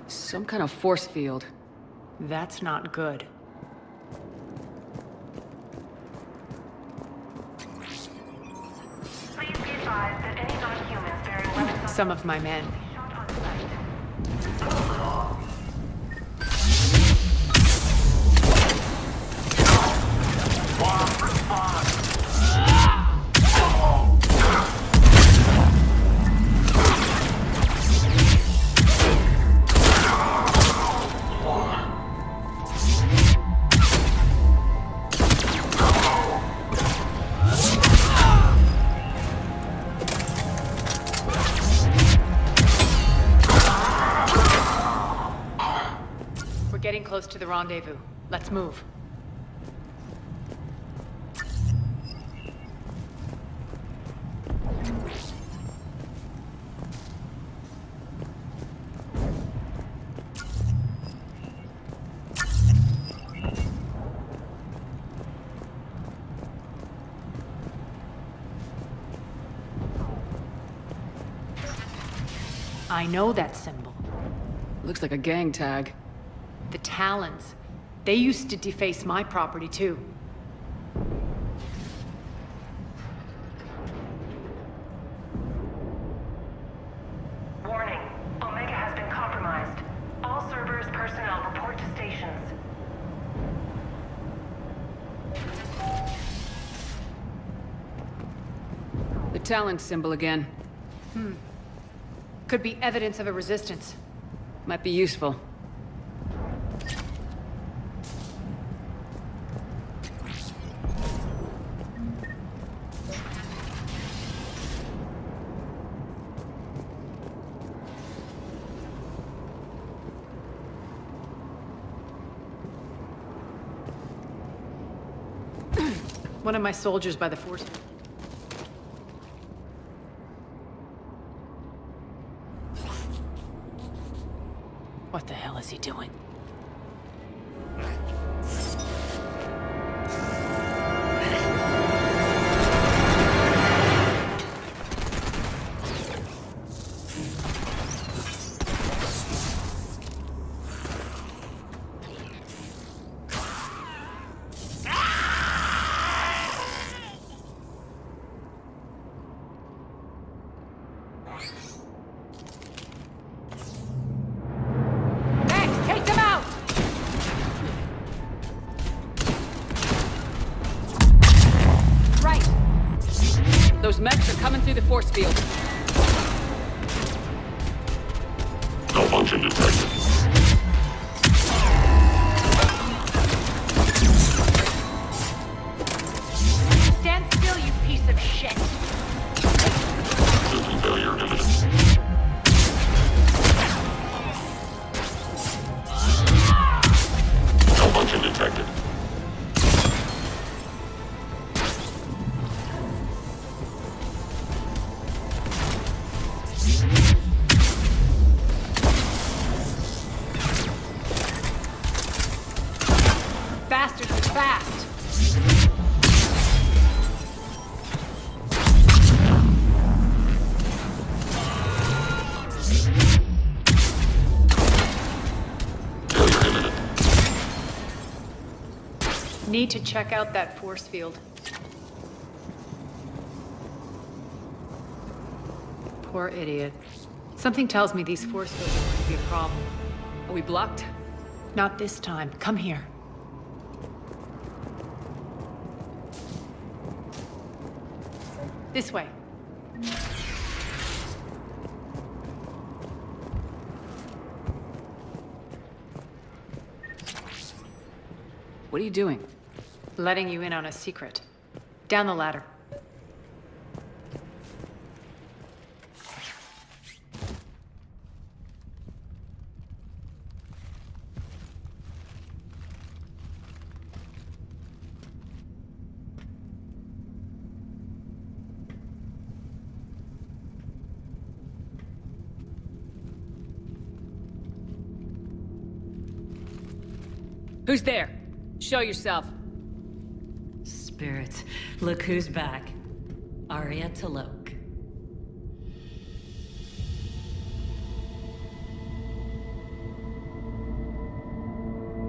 [SPEAKER 1] Some kind of force field.
[SPEAKER 11] That's not good.
[SPEAKER 6] Please be advised that any non-humans bearing weapons
[SPEAKER 11] Some of my men. We're getting close to the rendezvous. Let's move. I know that symbol.
[SPEAKER 1] Looks like a gang tag.
[SPEAKER 11] The Talons. They used to deface my property, too.
[SPEAKER 6] Warning. Omega has been compromised. All Cerberus personnel report to stations.
[SPEAKER 1] The Talon symbol again.
[SPEAKER 11] Could be evidence of a resistance.
[SPEAKER 1] Might be useful.
[SPEAKER 11] One of my soldiers by the force. What the hell is he doing?
[SPEAKER 1] Those mechs are coming through the force field.
[SPEAKER 4] Malfunction detected.
[SPEAKER 11] Stand still, you piece of shit!
[SPEAKER 4] System failure imminent. Malfunction detected.
[SPEAKER 11] Bastards are fast!
[SPEAKER 4] Failure imminent.
[SPEAKER 11] Need to check out that force field. Poor idiot. Something tells me these force fields are going to be a problem.
[SPEAKER 1] Are we blocked?
[SPEAKER 11] Not this time. Come here. This way.
[SPEAKER 1] What are you doing?
[SPEAKER 11] Letting you in on a secret. Down the ladder.
[SPEAKER 1] Who's there? Show yourself.
[SPEAKER 5] Spirits, look who's back. Arya Talok.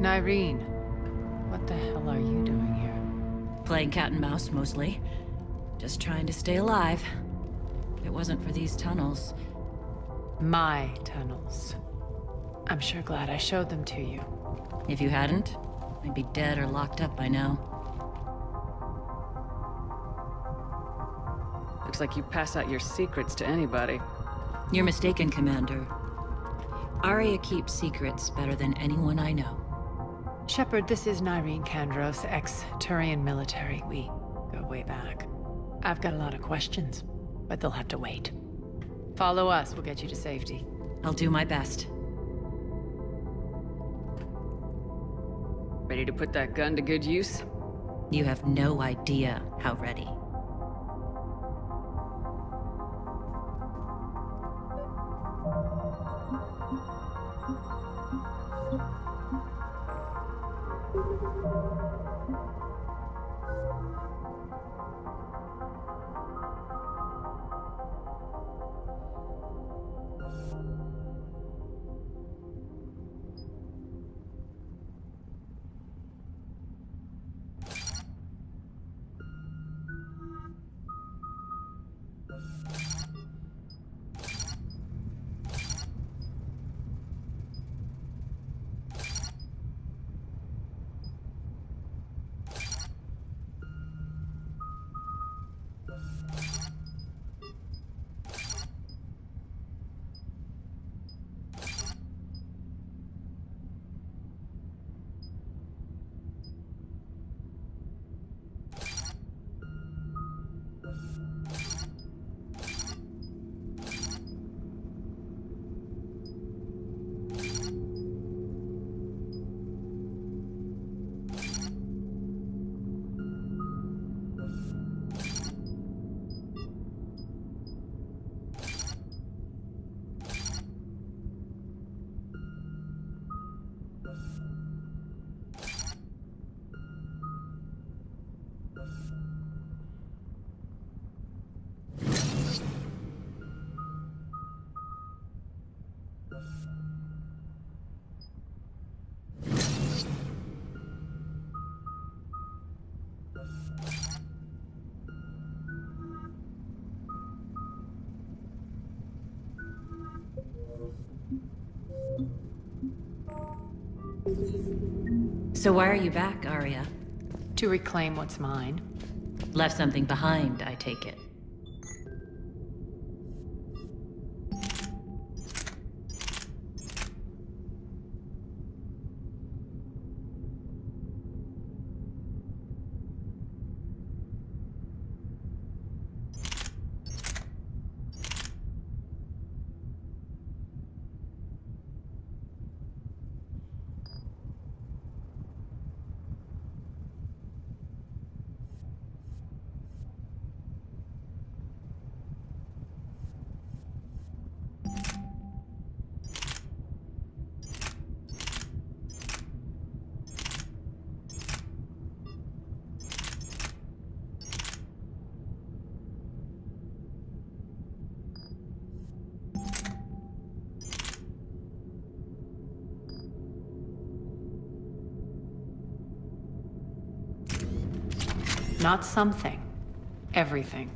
[SPEAKER 11] Nyreen, what the hell are you doing here?
[SPEAKER 5] Playing cat and mouse, mostly. Just trying to stay alive. If it wasn't for these tunnels...
[SPEAKER 11] My tunnels. I'm sure glad I showed them to you.
[SPEAKER 5] If you hadn't, I'd be dead or locked up by now.
[SPEAKER 1] Looks like you pass out your secrets to anybody.
[SPEAKER 5] You're mistaken, Commander. Arya keeps secrets better than anyone I know.
[SPEAKER 11] Shepard, this is Nyreen Kandros, ex-Turian military. We go way back. I've got a lot of questions, but they'll have to wait. Follow us, we'll get you to safety.
[SPEAKER 5] I'll do my best.
[SPEAKER 1] Ready to put that gun to good use?
[SPEAKER 5] You have no idea how ready. So why are you back, Arya?
[SPEAKER 11] To reclaim what's mine.
[SPEAKER 5] Left something behind, I take it.
[SPEAKER 11] Not something. Everything.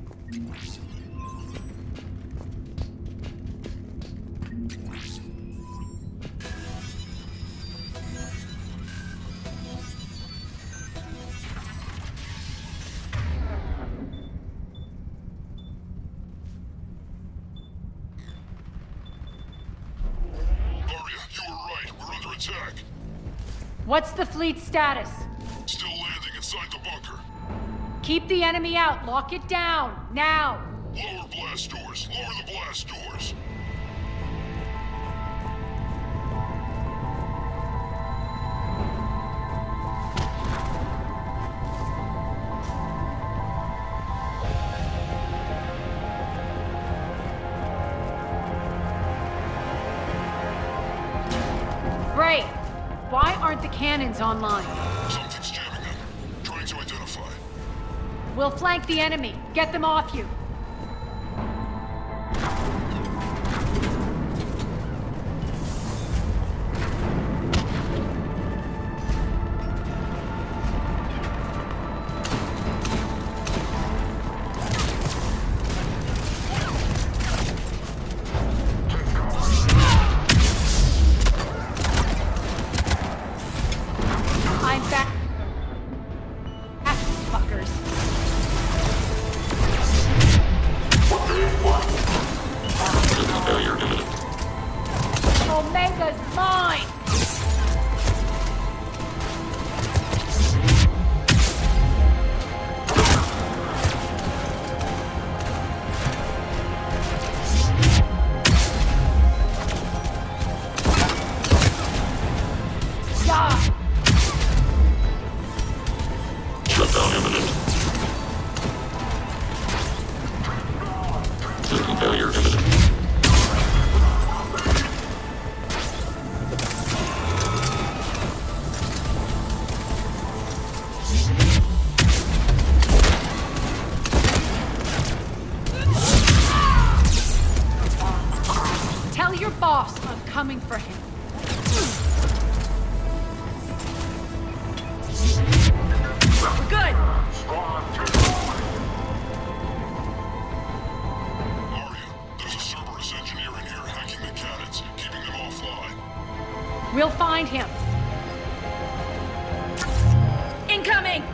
[SPEAKER 11] What's the fleet's status?
[SPEAKER 4] Still landing inside the bunker.
[SPEAKER 11] Keep the enemy out. Lock it down. Now.
[SPEAKER 4] Lower blast doors. Lower the blast doors.
[SPEAKER 11] Great. Why aren't the cannons online?
[SPEAKER 4] Something's jamming them. Trying to identify.
[SPEAKER 11] We'll flank the enemy. Get them off you.
[SPEAKER 15] Omega's mine!
[SPEAKER 4] Shutdown imminent. System failure imminent.
[SPEAKER 15] Tell your boss I'm coming for him.
[SPEAKER 6] We're good!
[SPEAKER 4] There's a Cerberus engineer in here hacking the cannons, keeping them offline.
[SPEAKER 15] We'll find him.
[SPEAKER 6] Incoming!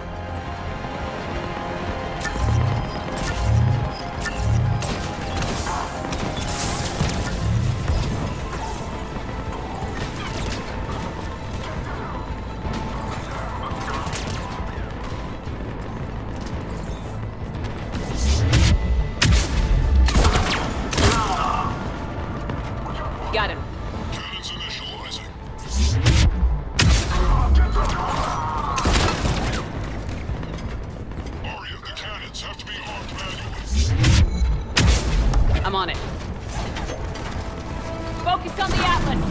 [SPEAKER 1] Got him.
[SPEAKER 4] Cannons initializing. Arya, the cannons have to be armed manually.
[SPEAKER 1] I'm on it.
[SPEAKER 15] Focus on the Atlas.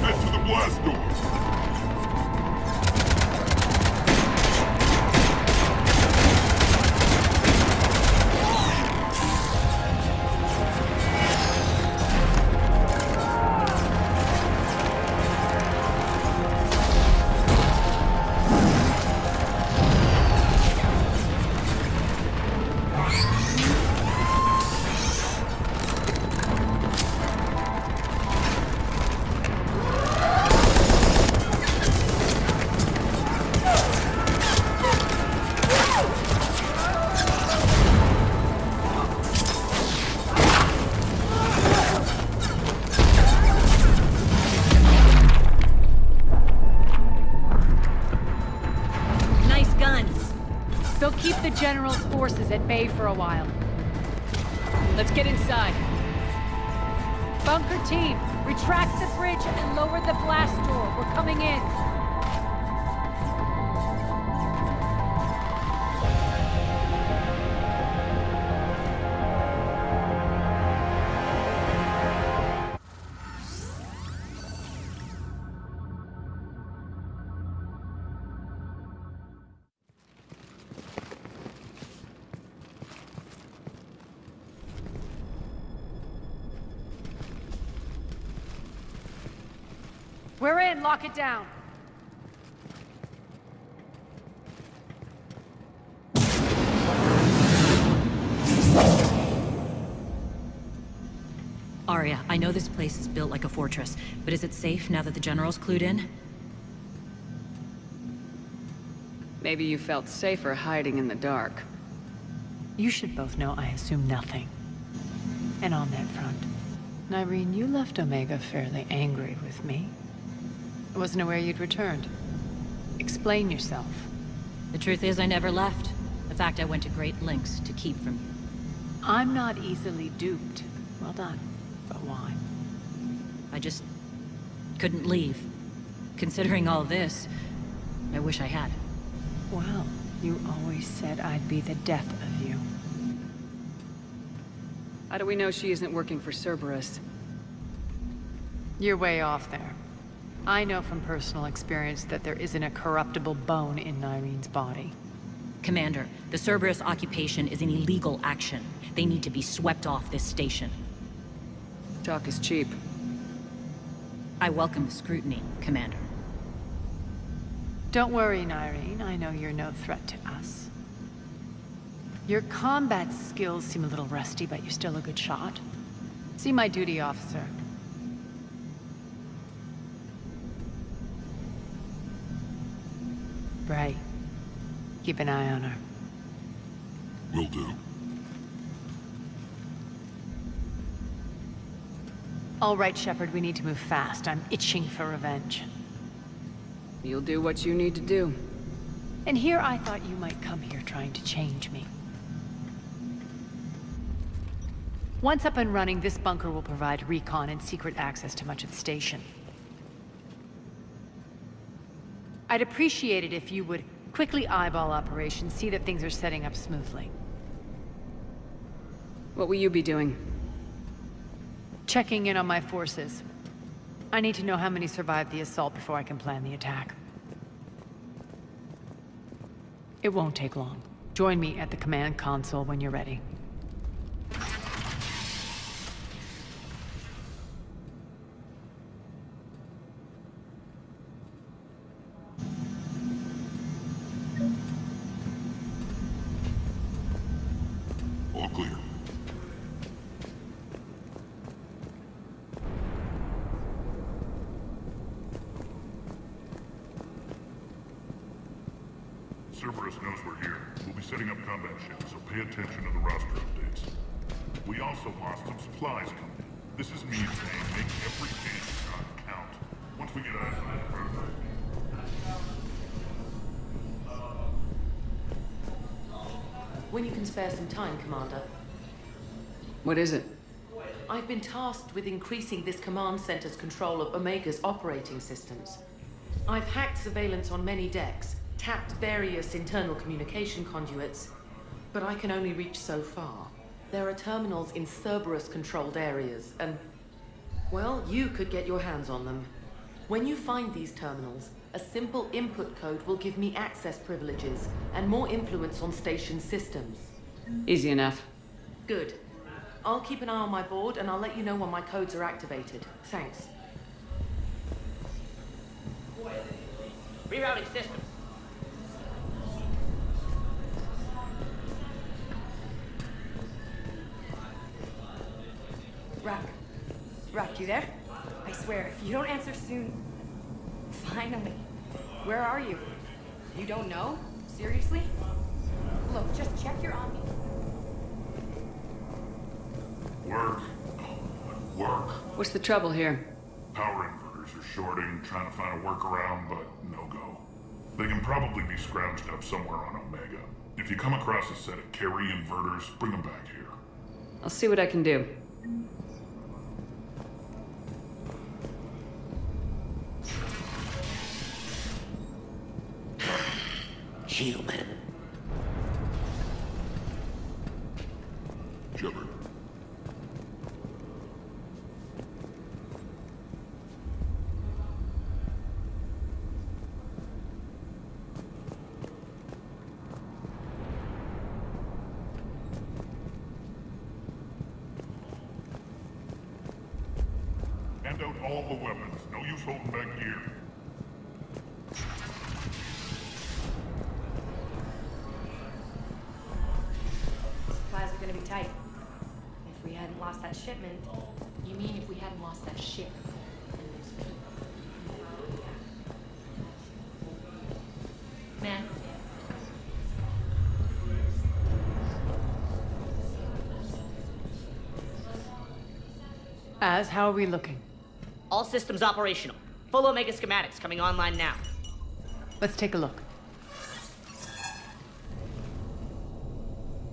[SPEAKER 4] Head to the blast door.
[SPEAKER 15] They'll keep the General's forces at bay for a while.
[SPEAKER 1] Let's get inside.
[SPEAKER 15] Bunker team, retract the bridge and lower the blast door. We're coming in. We're in, lock it down.
[SPEAKER 5] Arya, I know this place is built like a fortress, but is it safe now that the General's clued in?
[SPEAKER 1] Maybe you felt safer hiding in the dark.
[SPEAKER 11] You should both know I assume nothing. And on that front, Nyreen, you left Omega fairly angry with me. I wasn't aware you'd returned. Explain yourself.
[SPEAKER 5] The truth is, I never left. In fact, I went to great lengths to keep from you.
[SPEAKER 11] I'm not easily duped. Well done. But why?
[SPEAKER 5] I just couldn't leave. Considering all this, I wish I had.
[SPEAKER 11] Well, you always said I'd be the death of you.
[SPEAKER 1] How do we know she isn't working for Cerberus?
[SPEAKER 11] You're way off there. I know from personal experience that there isn't a corruptible bone in Nyreen's body.
[SPEAKER 5] Commander, the Cerberus occupation is an illegal action. They need to be swept off this station.
[SPEAKER 1] Talk is cheap.
[SPEAKER 5] I welcome the scrutiny, Commander.
[SPEAKER 11] Don't worry, Nyreen. I know you're no threat to us. Your combat skills seem a little rusty, but you're still a good shot. See my duty officer. Bray, keep an eye on her.
[SPEAKER 4] Will do.
[SPEAKER 11] All right, Shepard, we need to move fast. I'm itching for revenge.
[SPEAKER 1] You'll do what you need to do.
[SPEAKER 11] And here I thought you might come here trying to change me. Once up and running, this bunker will provide recon and secret access to much of the station. I'd appreciate it if you would quickly eyeball operations, see that things are setting up smoothly.
[SPEAKER 1] What will you be doing?
[SPEAKER 11] Checking in on my forces. I need to know how many survived the assault before I can plan the attack. It won't take long. Join me at the command console when you're ready.
[SPEAKER 4] All clear. Cerberus knows we're here. We'll be setting up combat ships, so pay attention to the roster updates. We also lost some supplies coming in. This is me saying make every case shot count. Once we get eyes on it,
[SPEAKER 8] When you can spare some time, Commander.
[SPEAKER 1] What is it?
[SPEAKER 8] I've been tasked with increasing this command center's control of Omega's operating systems. I've hacked surveillance on many decks, tapped various internal communication conduits, but I can only reach so far. There are terminals in Cerberus-controlled areas, and, well, you could get your hands on them. When you find these terminals, a simple input code will give me access privileges and more influence on station systems.
[SPEAKER 1] Easy enough.
[SPEAKER 8] Good. I'll keep an eye on my board, and I'll let you know when my codes are activated. Thanks.
[SPEAKER 20] Rerouting systems.
[SPEAKER 12] Rock, you there? I swear, if you don't answer soon... Finally. Where are you? You don't know? Seriously? Look, just check your Omni...
[SPEAKER 4] Work.
[SPEAKER 1] What's the trouble here?
[SPEAKER 4] Power inverters are shorting, trying to find a workaround, but no go. They can probably be scrounged up somewhere on Omega. If you come across a set of carry inverters, bring them back here.
[SPEAKER 1] I'll see what I can do.
[SPEAKER 8] Human.
[SPEAKER 4] Shepard. Hand out all the weapons. No use holding back gear.
[SPEAKER 12] Supplies are gonna be tight. If we hadn't lost that shipment... You mean if we hadn't lost that ship? And those people? Man,
[SPEAKER 11] How are we looking?
[SPEAKER 13] All systems operational. Full Omega schematics coming online now.
[SPEAKER 11] Let's take a look.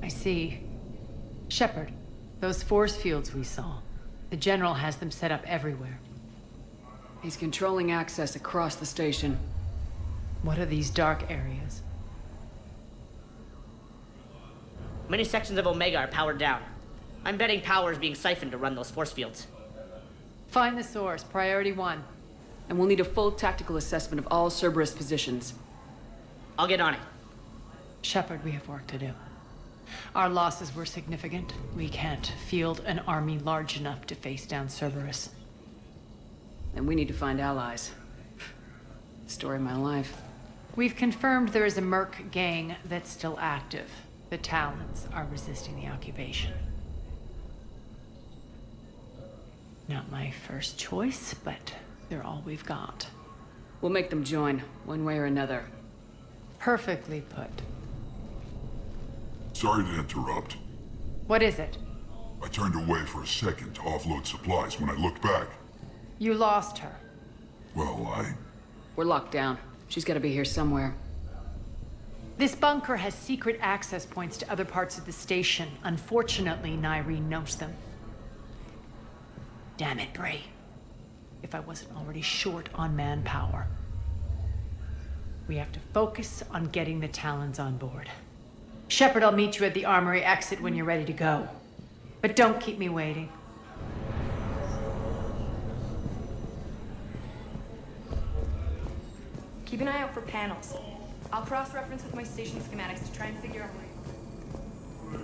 [SPEAKER 11] I see. Shepard, those force fields we saw. The General has them set up everywhere.
[SPEAKER 1] He's controlling access across the station.
[SPEAKER 11] What are these dark areas?
[SPEAKER 13] Many sections of Omega are powered down. I'm betting power is being siphoned to run those force fields.
[SPEAKER 11] Find the source, priority 1.
[SPEAKER 1] And we'll need a full tactical assessment of all Cerberus positions.
[SPEAKER 13] I'll get on it.
[SPEAKER 11] Shepard, we have work to do. Our losses were significant. We can't field an army large enough to face down Cerberus.
[SPEAKER 1] And we need to find allies. Story of my life.
[SPEAKER 11] We've confirmed there is a Merc gang that's still active. The Talons are resisting the occupation. Not my first choice, but they're all we've got.
[SPEAKER 1] We'll make them join, one way or another.
[SPEAKER 11] Perfectly put.
[SPEAKER 4] Sorry to interrupt.
[SPEAKER 11] What is it?
[SPEAKER 4] I turned away for a second to offload supplies. When I looked back,
[SPEAKER 11] You lost her.
[SPEAKER 4] well,
[SPEAKER 1] We're locked down. She's gotta be here somewhere.
[SPEAKER 11] This bunker has secret access points to other parts of the station. Unfortunately, Nyreen knows them. Damn it, Bray. If I wasn't already short on manpower. We have to focus on getting the Talons on board. Shepard, I'll meet you at the armory exit when you're ready to go. But don't keep me waiting.
[SPEAKER 12] Keep an eye out for panels. I'll cross-reference with my station schematics to try and figure out where...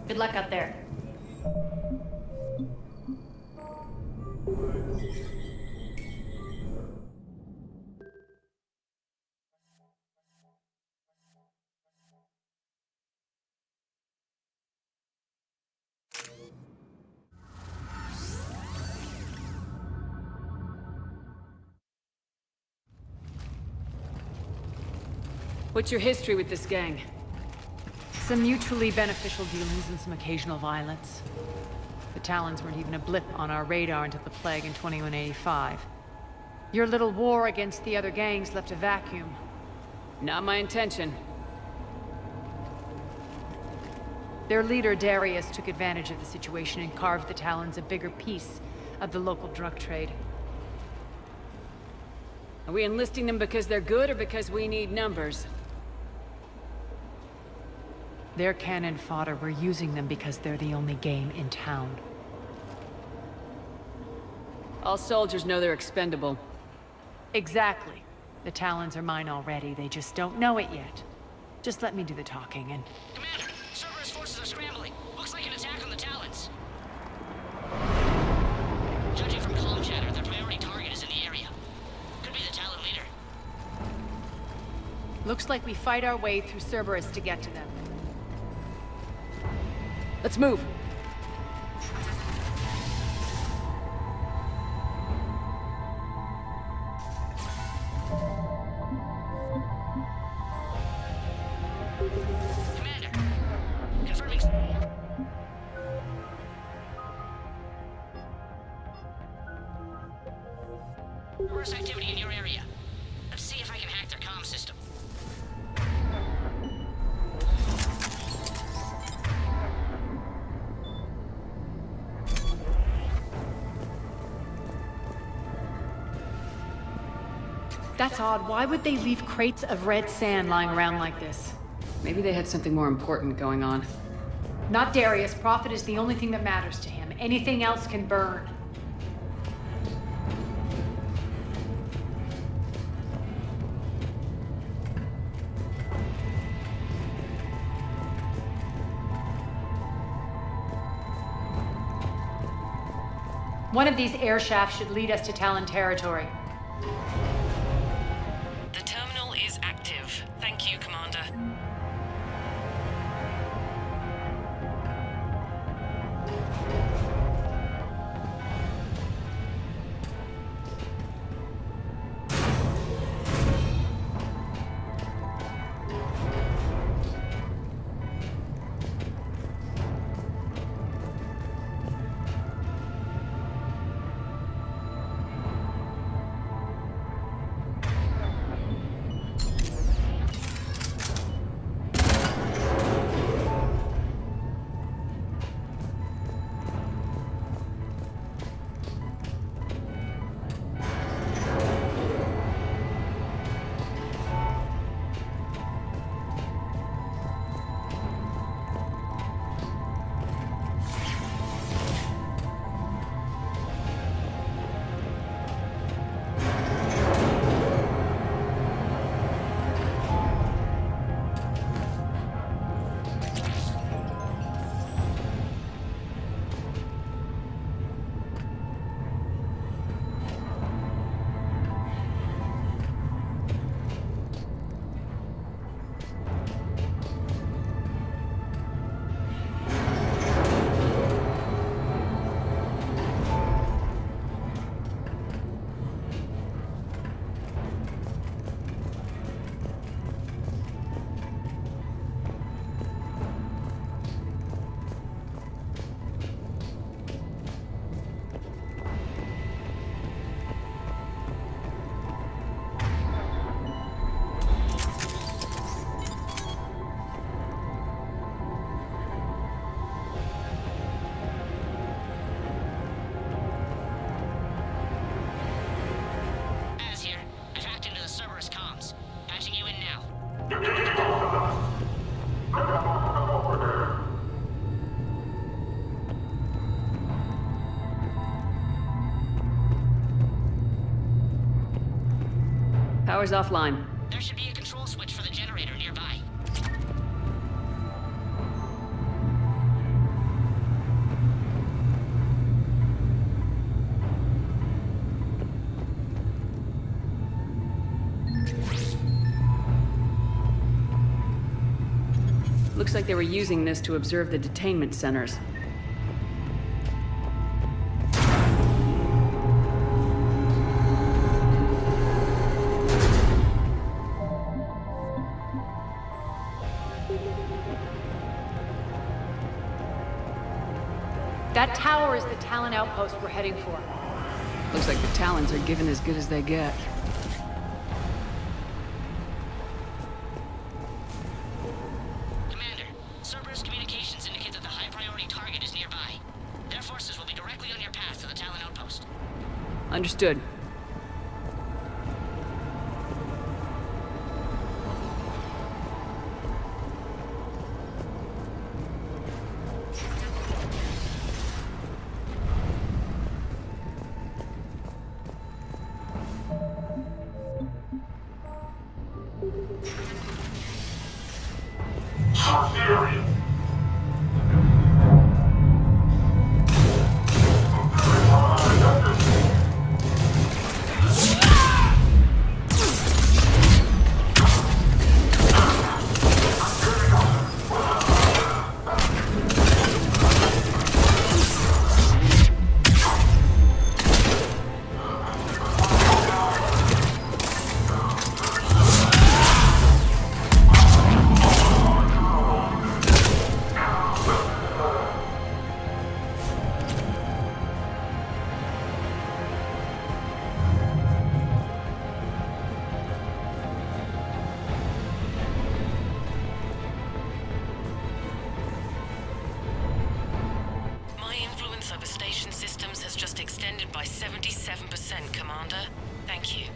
[SPEAKER 12] Good luck out there.
[SPEAKER 1] What's your history with this gang?
[SPEAKER 11] Some mutually beneficial dealings and some occasional violence. The Talons weren't even a blip on our radar until the plague in 2185. Your little war against the other gangs left a vacuum.
[SPEAKER 1] Not my intention.
[SPEAKER 11] Their leader, Darius, took advantage of the situation and carved the Talons a bigger piece of the local drug trade.
[SPEAKER 1] Are we enlisting them because they're good or because we need numbers?
[SPEAKER 11] They're cannon fodder. We're using them because they're the only game in town.
[SPEAKER 1] All soldiers know they're expendable.
[SPEAKER 11] Exactly. The Talons are mine already. They just don't know it yet. Just let me do the talking and...
[SPEAKER 13] Commander, Cerberus forces are scrambling. Looks like an attack on the Talons. Judging from comm chatter, their priority target is in the area. Could be the Talon leader.
[SPEAKER 11] Looks like we fight our way through Cerberus to get to them.
[SPEAKER 1] Let's move.
[SPEAKER 13] Commander, confirming... Worst activity in your area. Let's see if I can hack their comm system.
[SPEAKER 11] That's odd. Why would they leave crates of red sand lying around like this?
[SPEAKER 1] Maybe they had something more important going on.
[SPEAKER 11] Not Darius. Profit is the only thing that matters to him. Anything else can burn. One of these air shafts should lead us to Talon territory.
[SPEAKER 16] The terminal is active. Thank you, Commander.
[SPEAKER 1] Power's offline.
[SPEAKER 16] There should be a control switch for the generator nearby.
[SPEAKER 1] Looks like they were using this to observe the detainment centers.
[SPEAKER 11] That tower is the Talon outpost we're heading for.
[SPEAKER 1] Looks like the Talons are given as good as they get.
[SPEAKER 16] Commander, Cerberus communications indicate that the high-priority target is nearby. Their forces will be directly on your path to the Talon outpost.
[SPEAKER 1] Understood.
[SPEAKER 16] Over station systems has just extended by 77%, Commander. Thank you.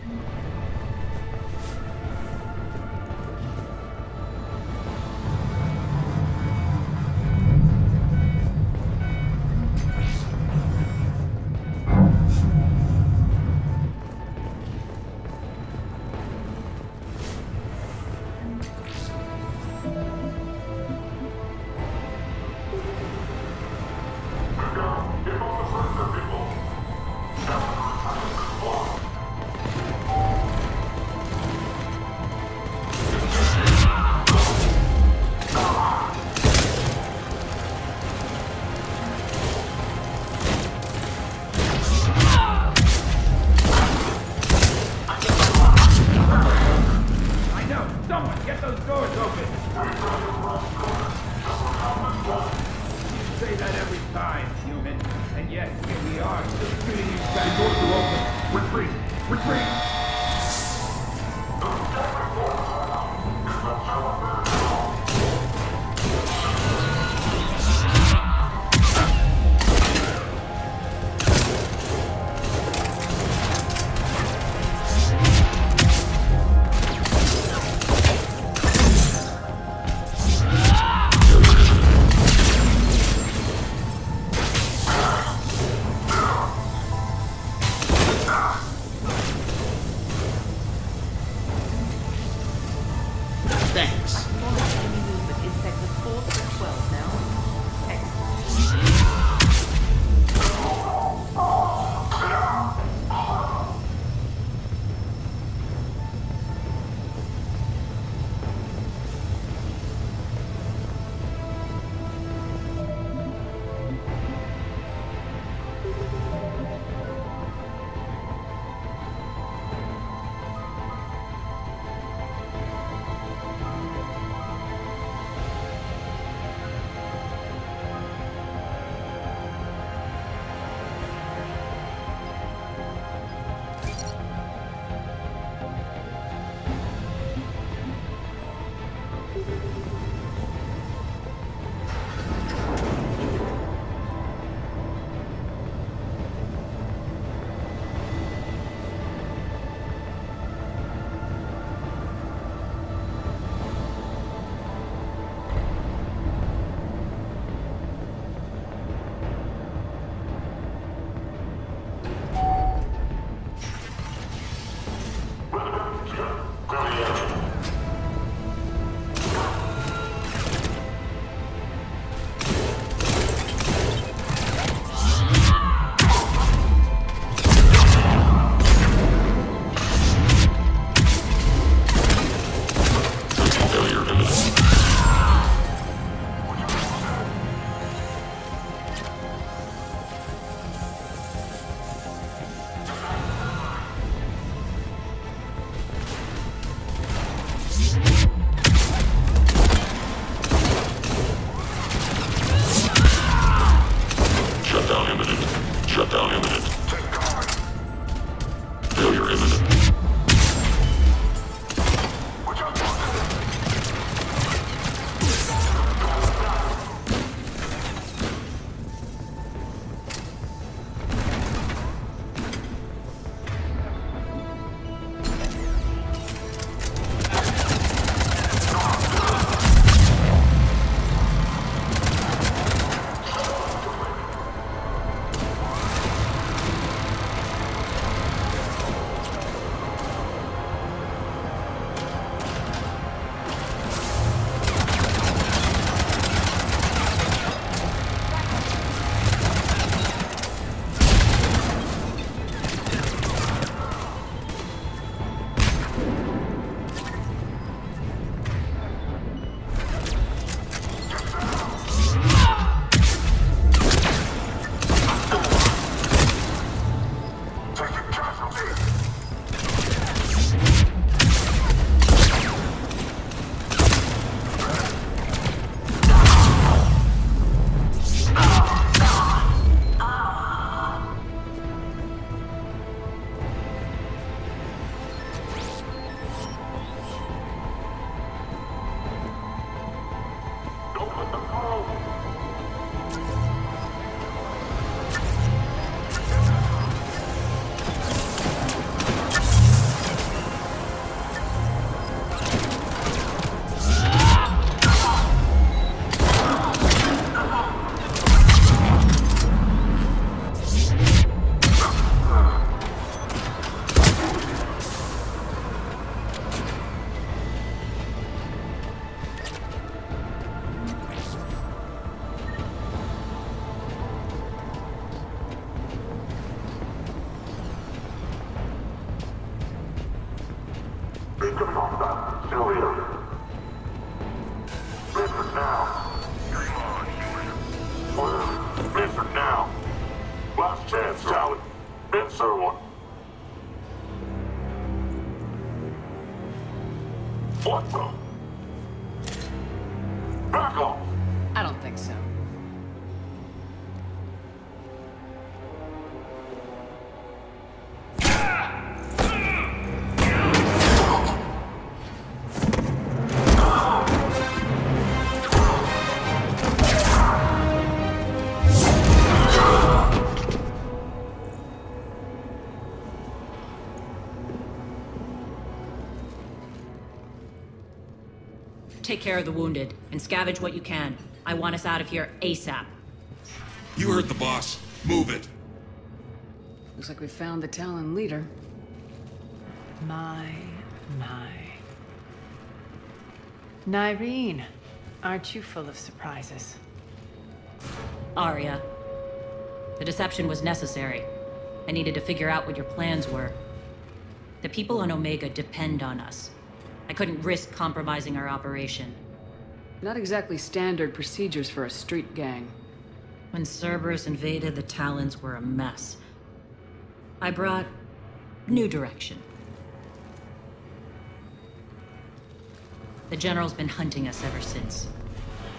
[SPEAKER 4] Back off!
[SPEAKER 1] I don't think so.
[SPEAKER 5] Take care of the wounded, and scavenge what you can. I want us out of here ASAP.
[SPEAKER 2] You heard the boss. Move it.
[SPEAKER 1] Looks like we found the Talon leader.
[SPEAKER 11] My. Nyreen, aren't you full of surprises?
[SPEAKER 5] Arya. The deception was necessary. I needed to figure out what your plans were. The people on Omega depend on us. I couldn't risk compromising our operation.
[SPEAKER 1] Not exactly standard procedures for a street gang.
[SPEAKER 5] When Cerberus invaded, the Talons were a mess. I brought new direction. The General's been hunting us ever since.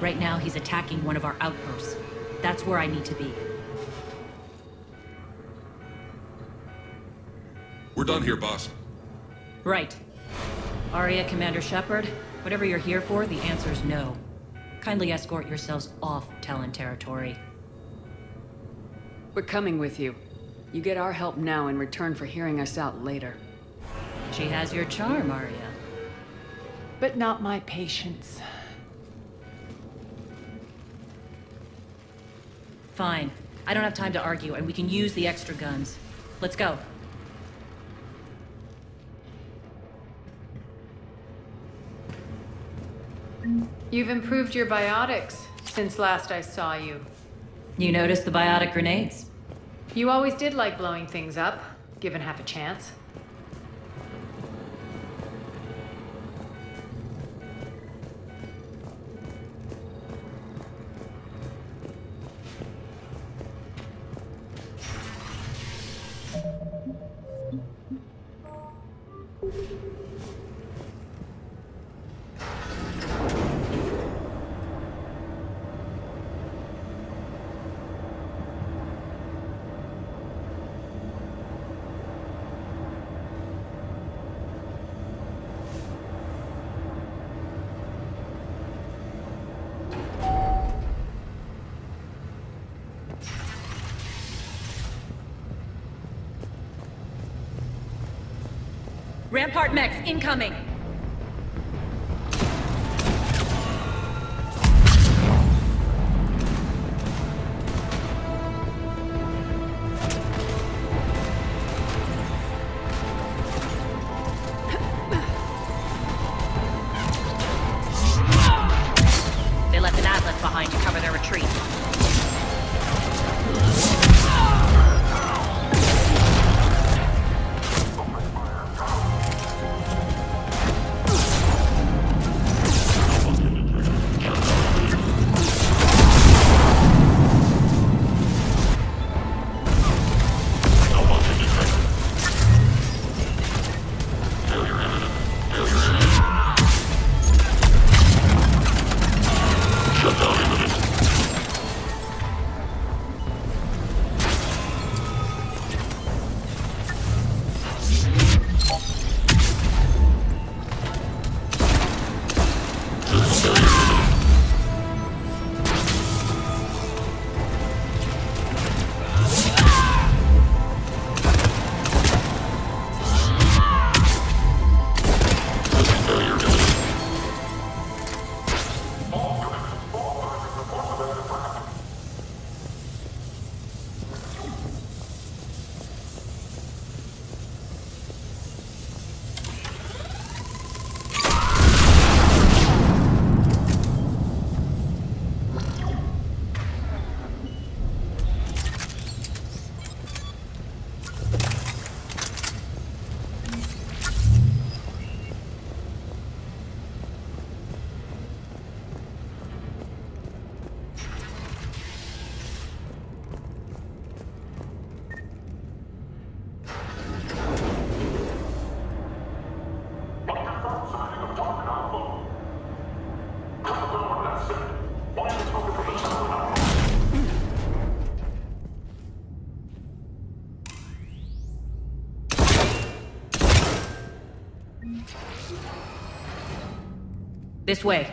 [SPEAKER 5] Right now, he's attacking one of our outposts. That's where I need to be.
[SPEAKER 2] We're done here, boss.
[SPEAKER 5] Right. Arya, Commander Shepard, whatever you're here for, the answer's no. Kindly escort yourselves off Talon territory.
[SPEAKER 1] We're coming with you. You get our help now in return for hearing us out later.
[SPEAKER 5] She has your charm, Arya.
[SPEAKER 11] But not my patience.
[SPEAKER 5] Fine. I don't have time to argue, and we can use the extra guns. Let's go.
[SPEAKER 11] You've improved your biotics since last I saw you.
[SPEAKER 5] You noticed the biotic grenades?
[SPEAKER 11] You always did like blowing things up, given half a chance.
[SPEAKER 5] Rampart mechs incoming! They left an atlas behind to cover their retreat. This way.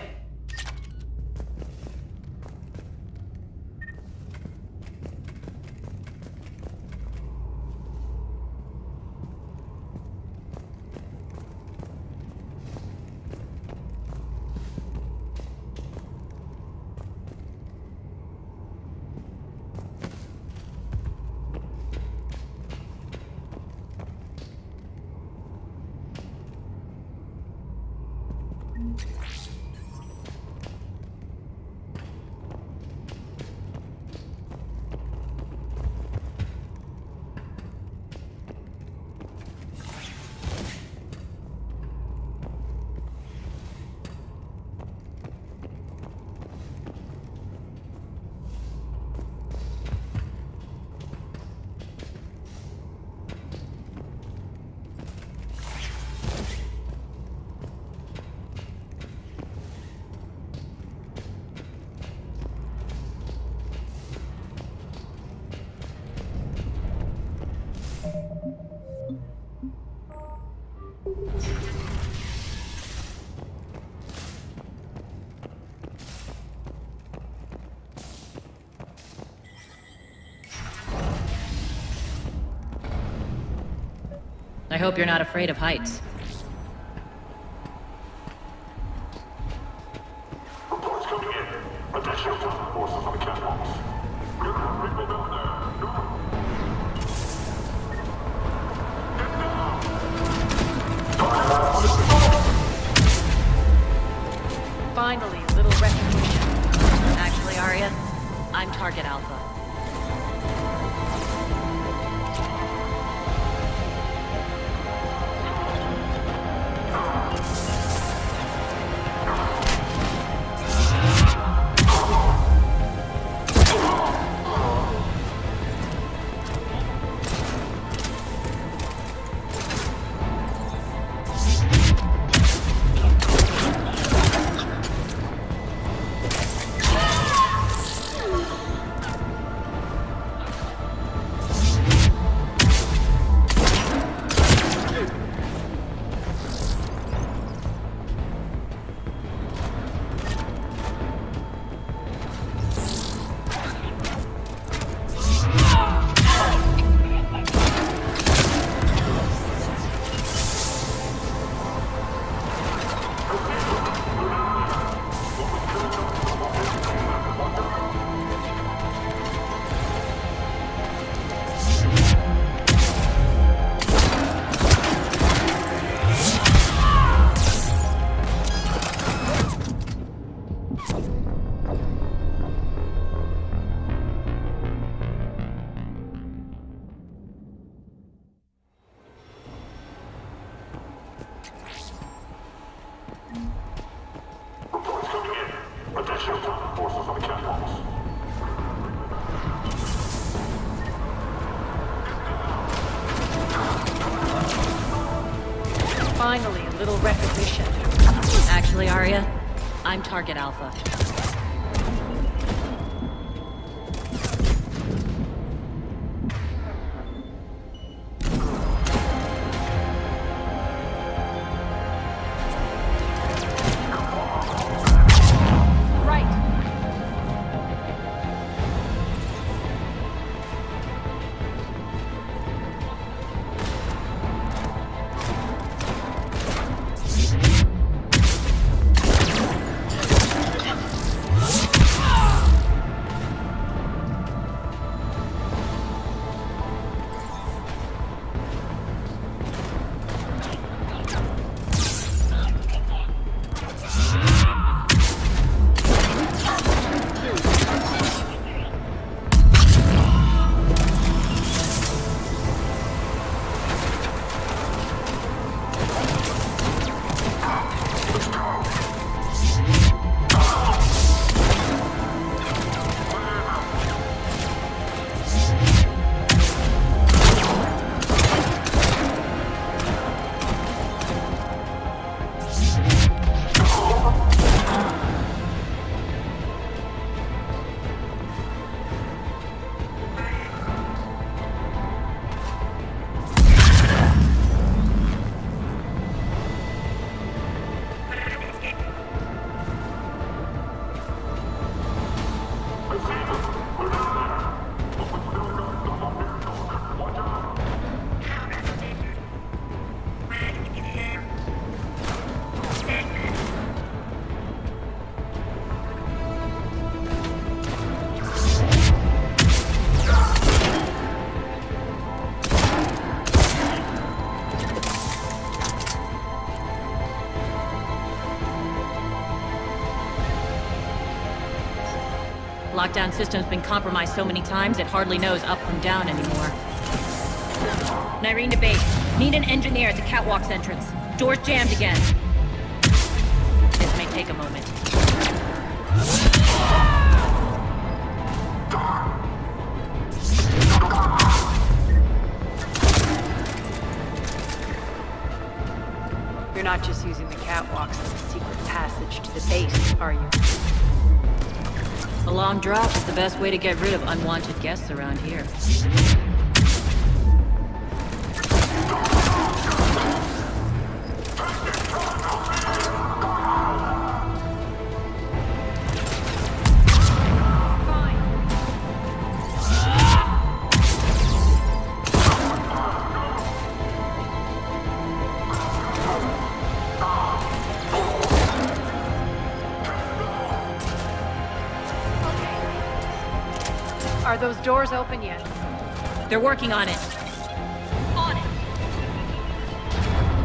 [SPEAKER 5] I hope you're not afraid of heights.
[SPEAKER 4] Reports coming in. Additional task forces on the catwalks. You have people down there.
[SPEAKER 5] Finally, a little recognition. Actually, Arya, I'm Target Alpha. Finally, a little recognition. Actually, Arya, I'm Target Alpha. Lockdown system's been compromised so many times it hardly knows up from down anymore. Nyreen to base. Need an engineer at the catwalk's entrance. Door's jammed again. This may take a moment.
[SPEAKER 11] You're not just using the catwalks as a secret passage to the base, are you?
[SPEAKER 5] A long drop is the best way to get rid of unwanted guests around here.
[SPEAKER 11] Are those doors open yet?
[SPEAKER 5] They're working on it. On it!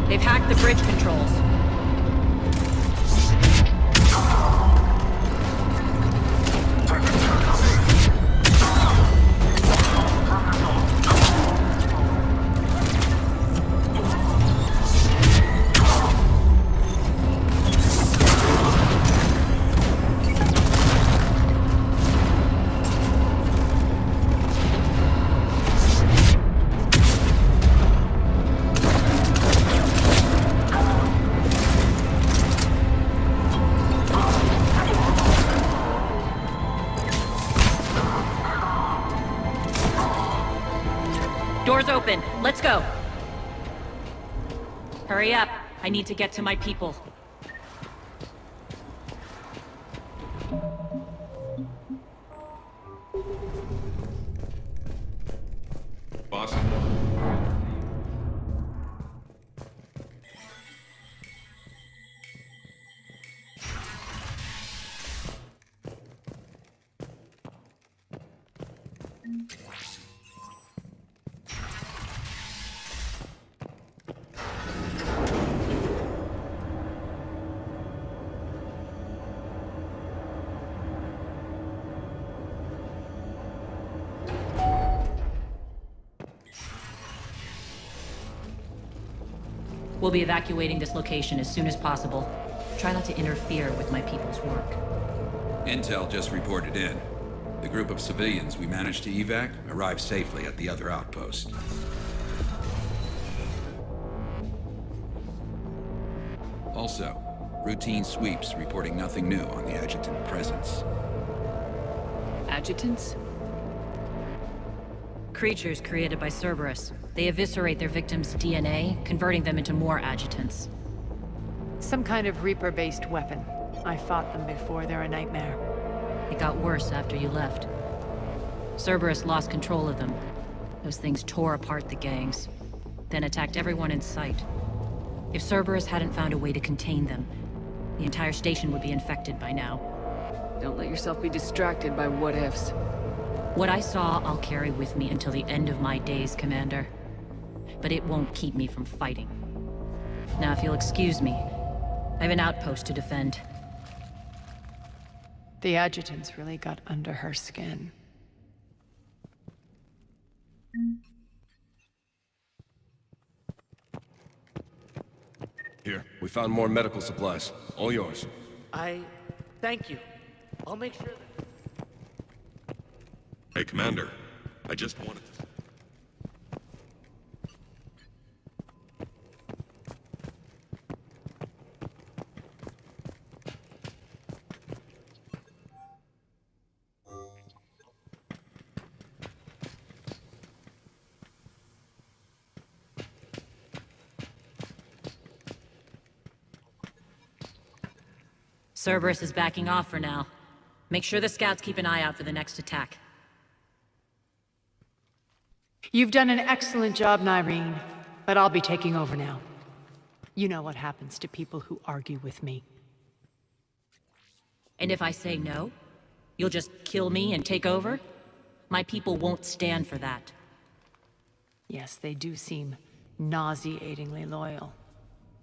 [SPEAKER 5] They've hacked the bridge controls. Doors open. Let's go. Hurry up. I need to get to my people.
[SPEAKER 2] Boss.
[SPEAKER 5] We'll be evacuating this location as soon as possible. Try not to interfere with my people's work.
[SPEAKER 17] Intel just reported in. The group of civilians we managed to evac arrived safely at the other outpost. Also, routine sweeps reporting nothing new on the adjutant presence.
[SPEAKER 1] Adjutants?
[SPEAKER 5] Creatures created by Cerberus. They eviscerate their victims' DNA, converting them into more adjutants.
[SPEAKER 11] Some kind of Reaper-based weapon. I fought them before, they're a nightmare.
[SPEAKER 5] It got worse after you left. Cerberus lost control of them. Those things tore apart the gangs, then attacked everyone in sight. If Cerberus hadn't found a way to contain them, the entire station would be infected by now.
[SPEAKER 1] Don't let yourself be distracted by what-ifs.
[SPEAKER 5] What I saw, I'll carry with me until the end of my days, Commander. But it won't keep me from fighting. Now, if you'll excuse me, I have an outpost to defend.
[SPEAKER 11] The adjutants really got under her skin.
[SPEAKER 19] Here, we found more medical supplies. All yours.
[SPEAKER 13] Thank you. I'll make sure that...
[SPEAKER 2] Hey, Commander. I just wanted to...
[SPEAKER 5] Cerberus is backing off for now. Make sure the scouts keep an eye out for the next attack.
[SPEAKER 11] You've done an excellent job, Nyreen, but I'll be taking over now. You know what happens to people who argue with me.
[SPEAKER 5] And if I say no, you'll just kill me and take over? My people won't stand for that.
[SPEAKER 11] Yes, they do seem nauseatingly loyal.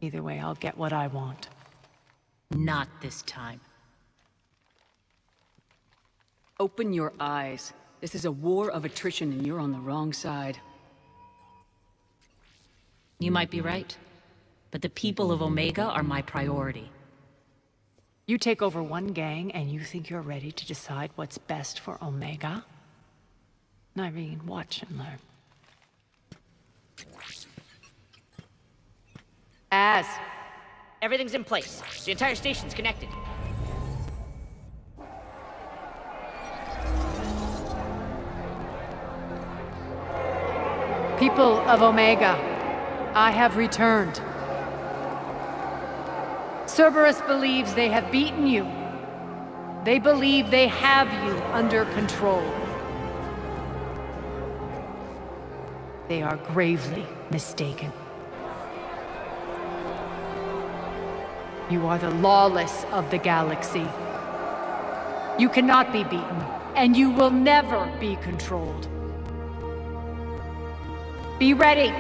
[SPEAKER 11] Either way, I'll get what I want.
[SPEAKER 5] Not this time.
[SPEAKER 1] Open your eyes. This is a war of attrition and you're on the wrong side.
[SPEAKER 5] You might be right, but the people of Omega are my priority.
[SPEAKER 11] You take over one gang and you think you're ready to decide what's best for Omega? I mean, watch and learn.
[SPEAKER 13] Everything's in place. The entire station's connected.
[SPEAKER 11] People of Omega, I have returned. Cerberus believes they have beaten you. They believe they have you under control. They are gravely mistaken. You are the lawless of the galaxy. You cannot be beaten, and you will never be controlled. Be ready.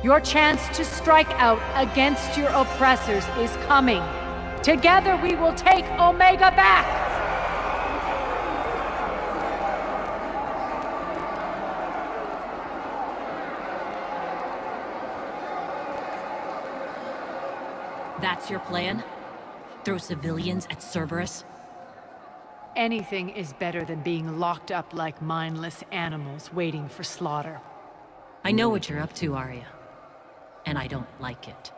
[SPEAKER 11] Your chance to strike out against your oppressors is coming. Together we will take Omega back!
[SPEAKER 5] That's your plan? Throw civilians at Cerberus?
[SPEAKER 11] Anything is better than being locked up like mindless animals waiting for slaughter.
[SPEAKER 5] I know what you're up to, Arya. And I don't like it.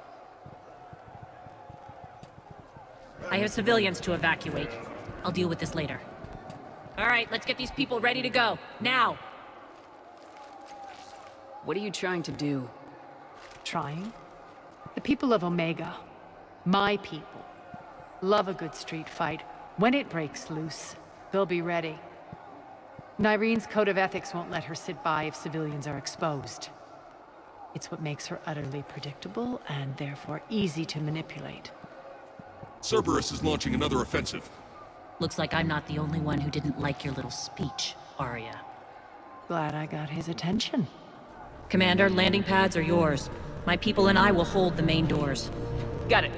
[SPEAKER 5] I have civilians to evacuate. I'll deal with this later. All right, let's get these people ready to go. Now!
[SPEAKER 1] What are you trying to do?
[SPEAKER 11] Trying? The people of Omega, my people, love a good street fight. When it breaks loose, they'll be ready. Nyrene's code of ethics won't let her sit by if civilians are exposed. It's what makes her utterly predictable and therefore easy to manipulate.
[SPEAKER 2] Cerberus is launching another offensive.
[SPEAKER 5] Looks like I'm not the only one who didn't like your little speech, Arya.
[SPEAKER 11] Glad I got his attention.
[SPEAKER 5] Commander, landing pads are yours. My people and I will hold the main doors.
[SPEAKER 1] Got it.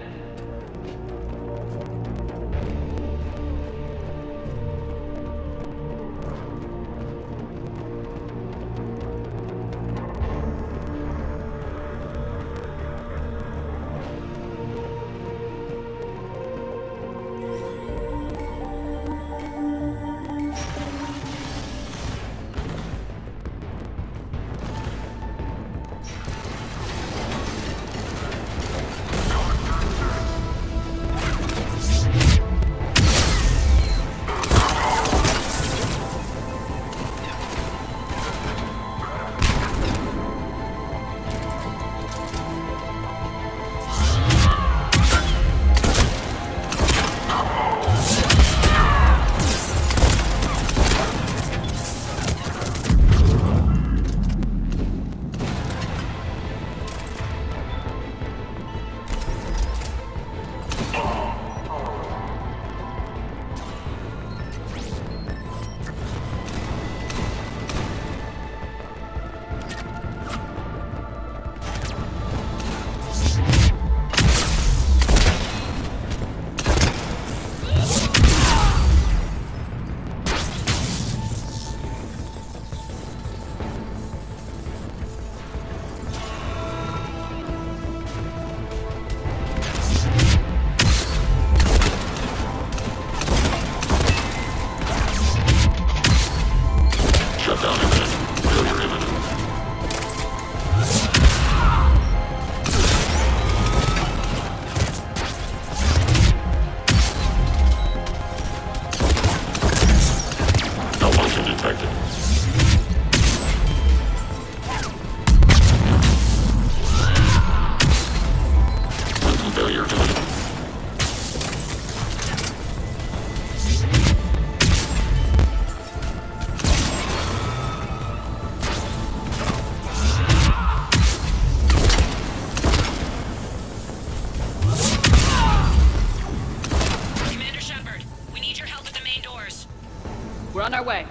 [SPEAKER 1] We're on our way.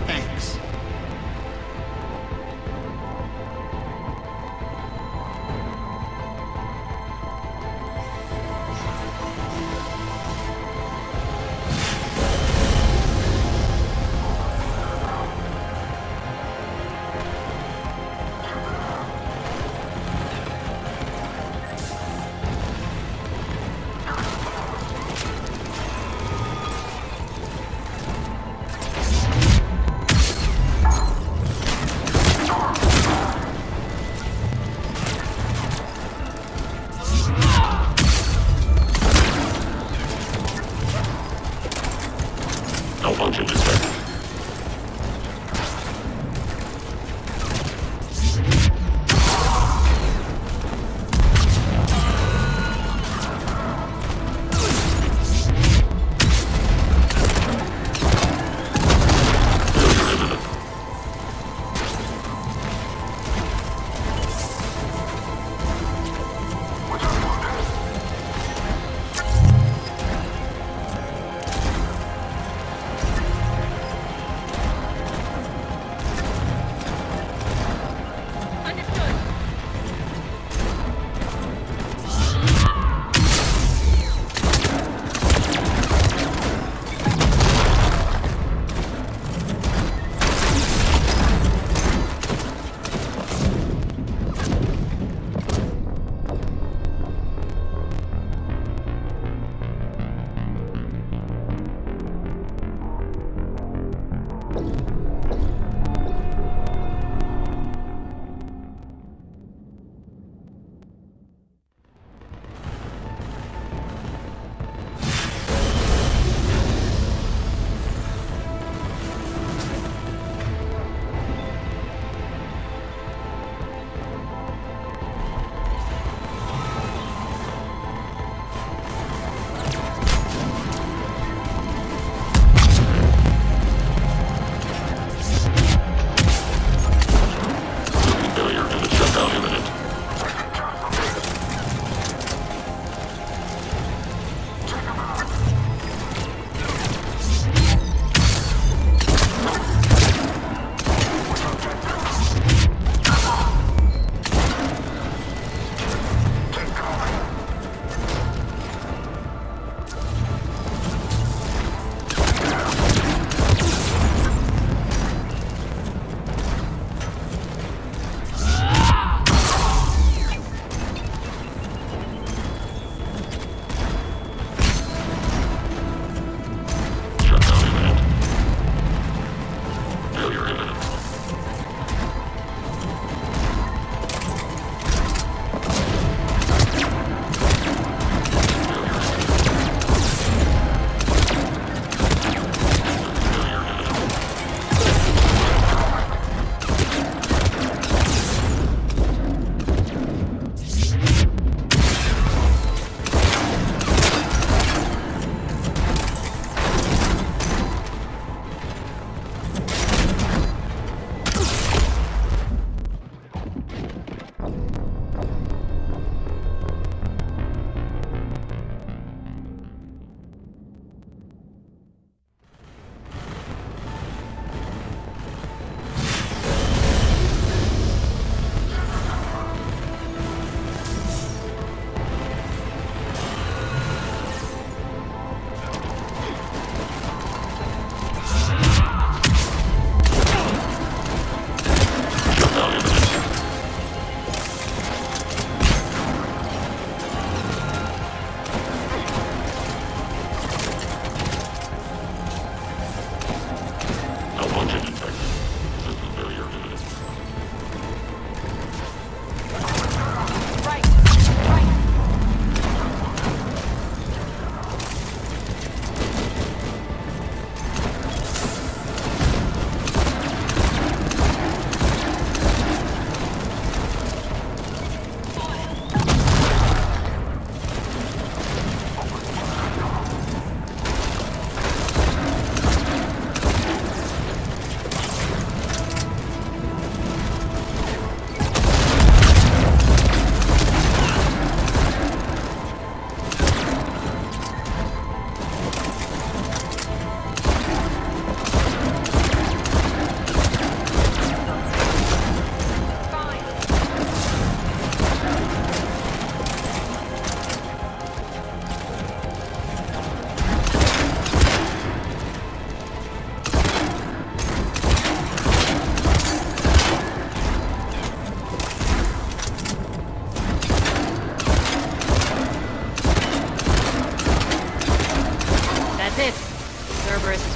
[SPEAKER 14] Thanks.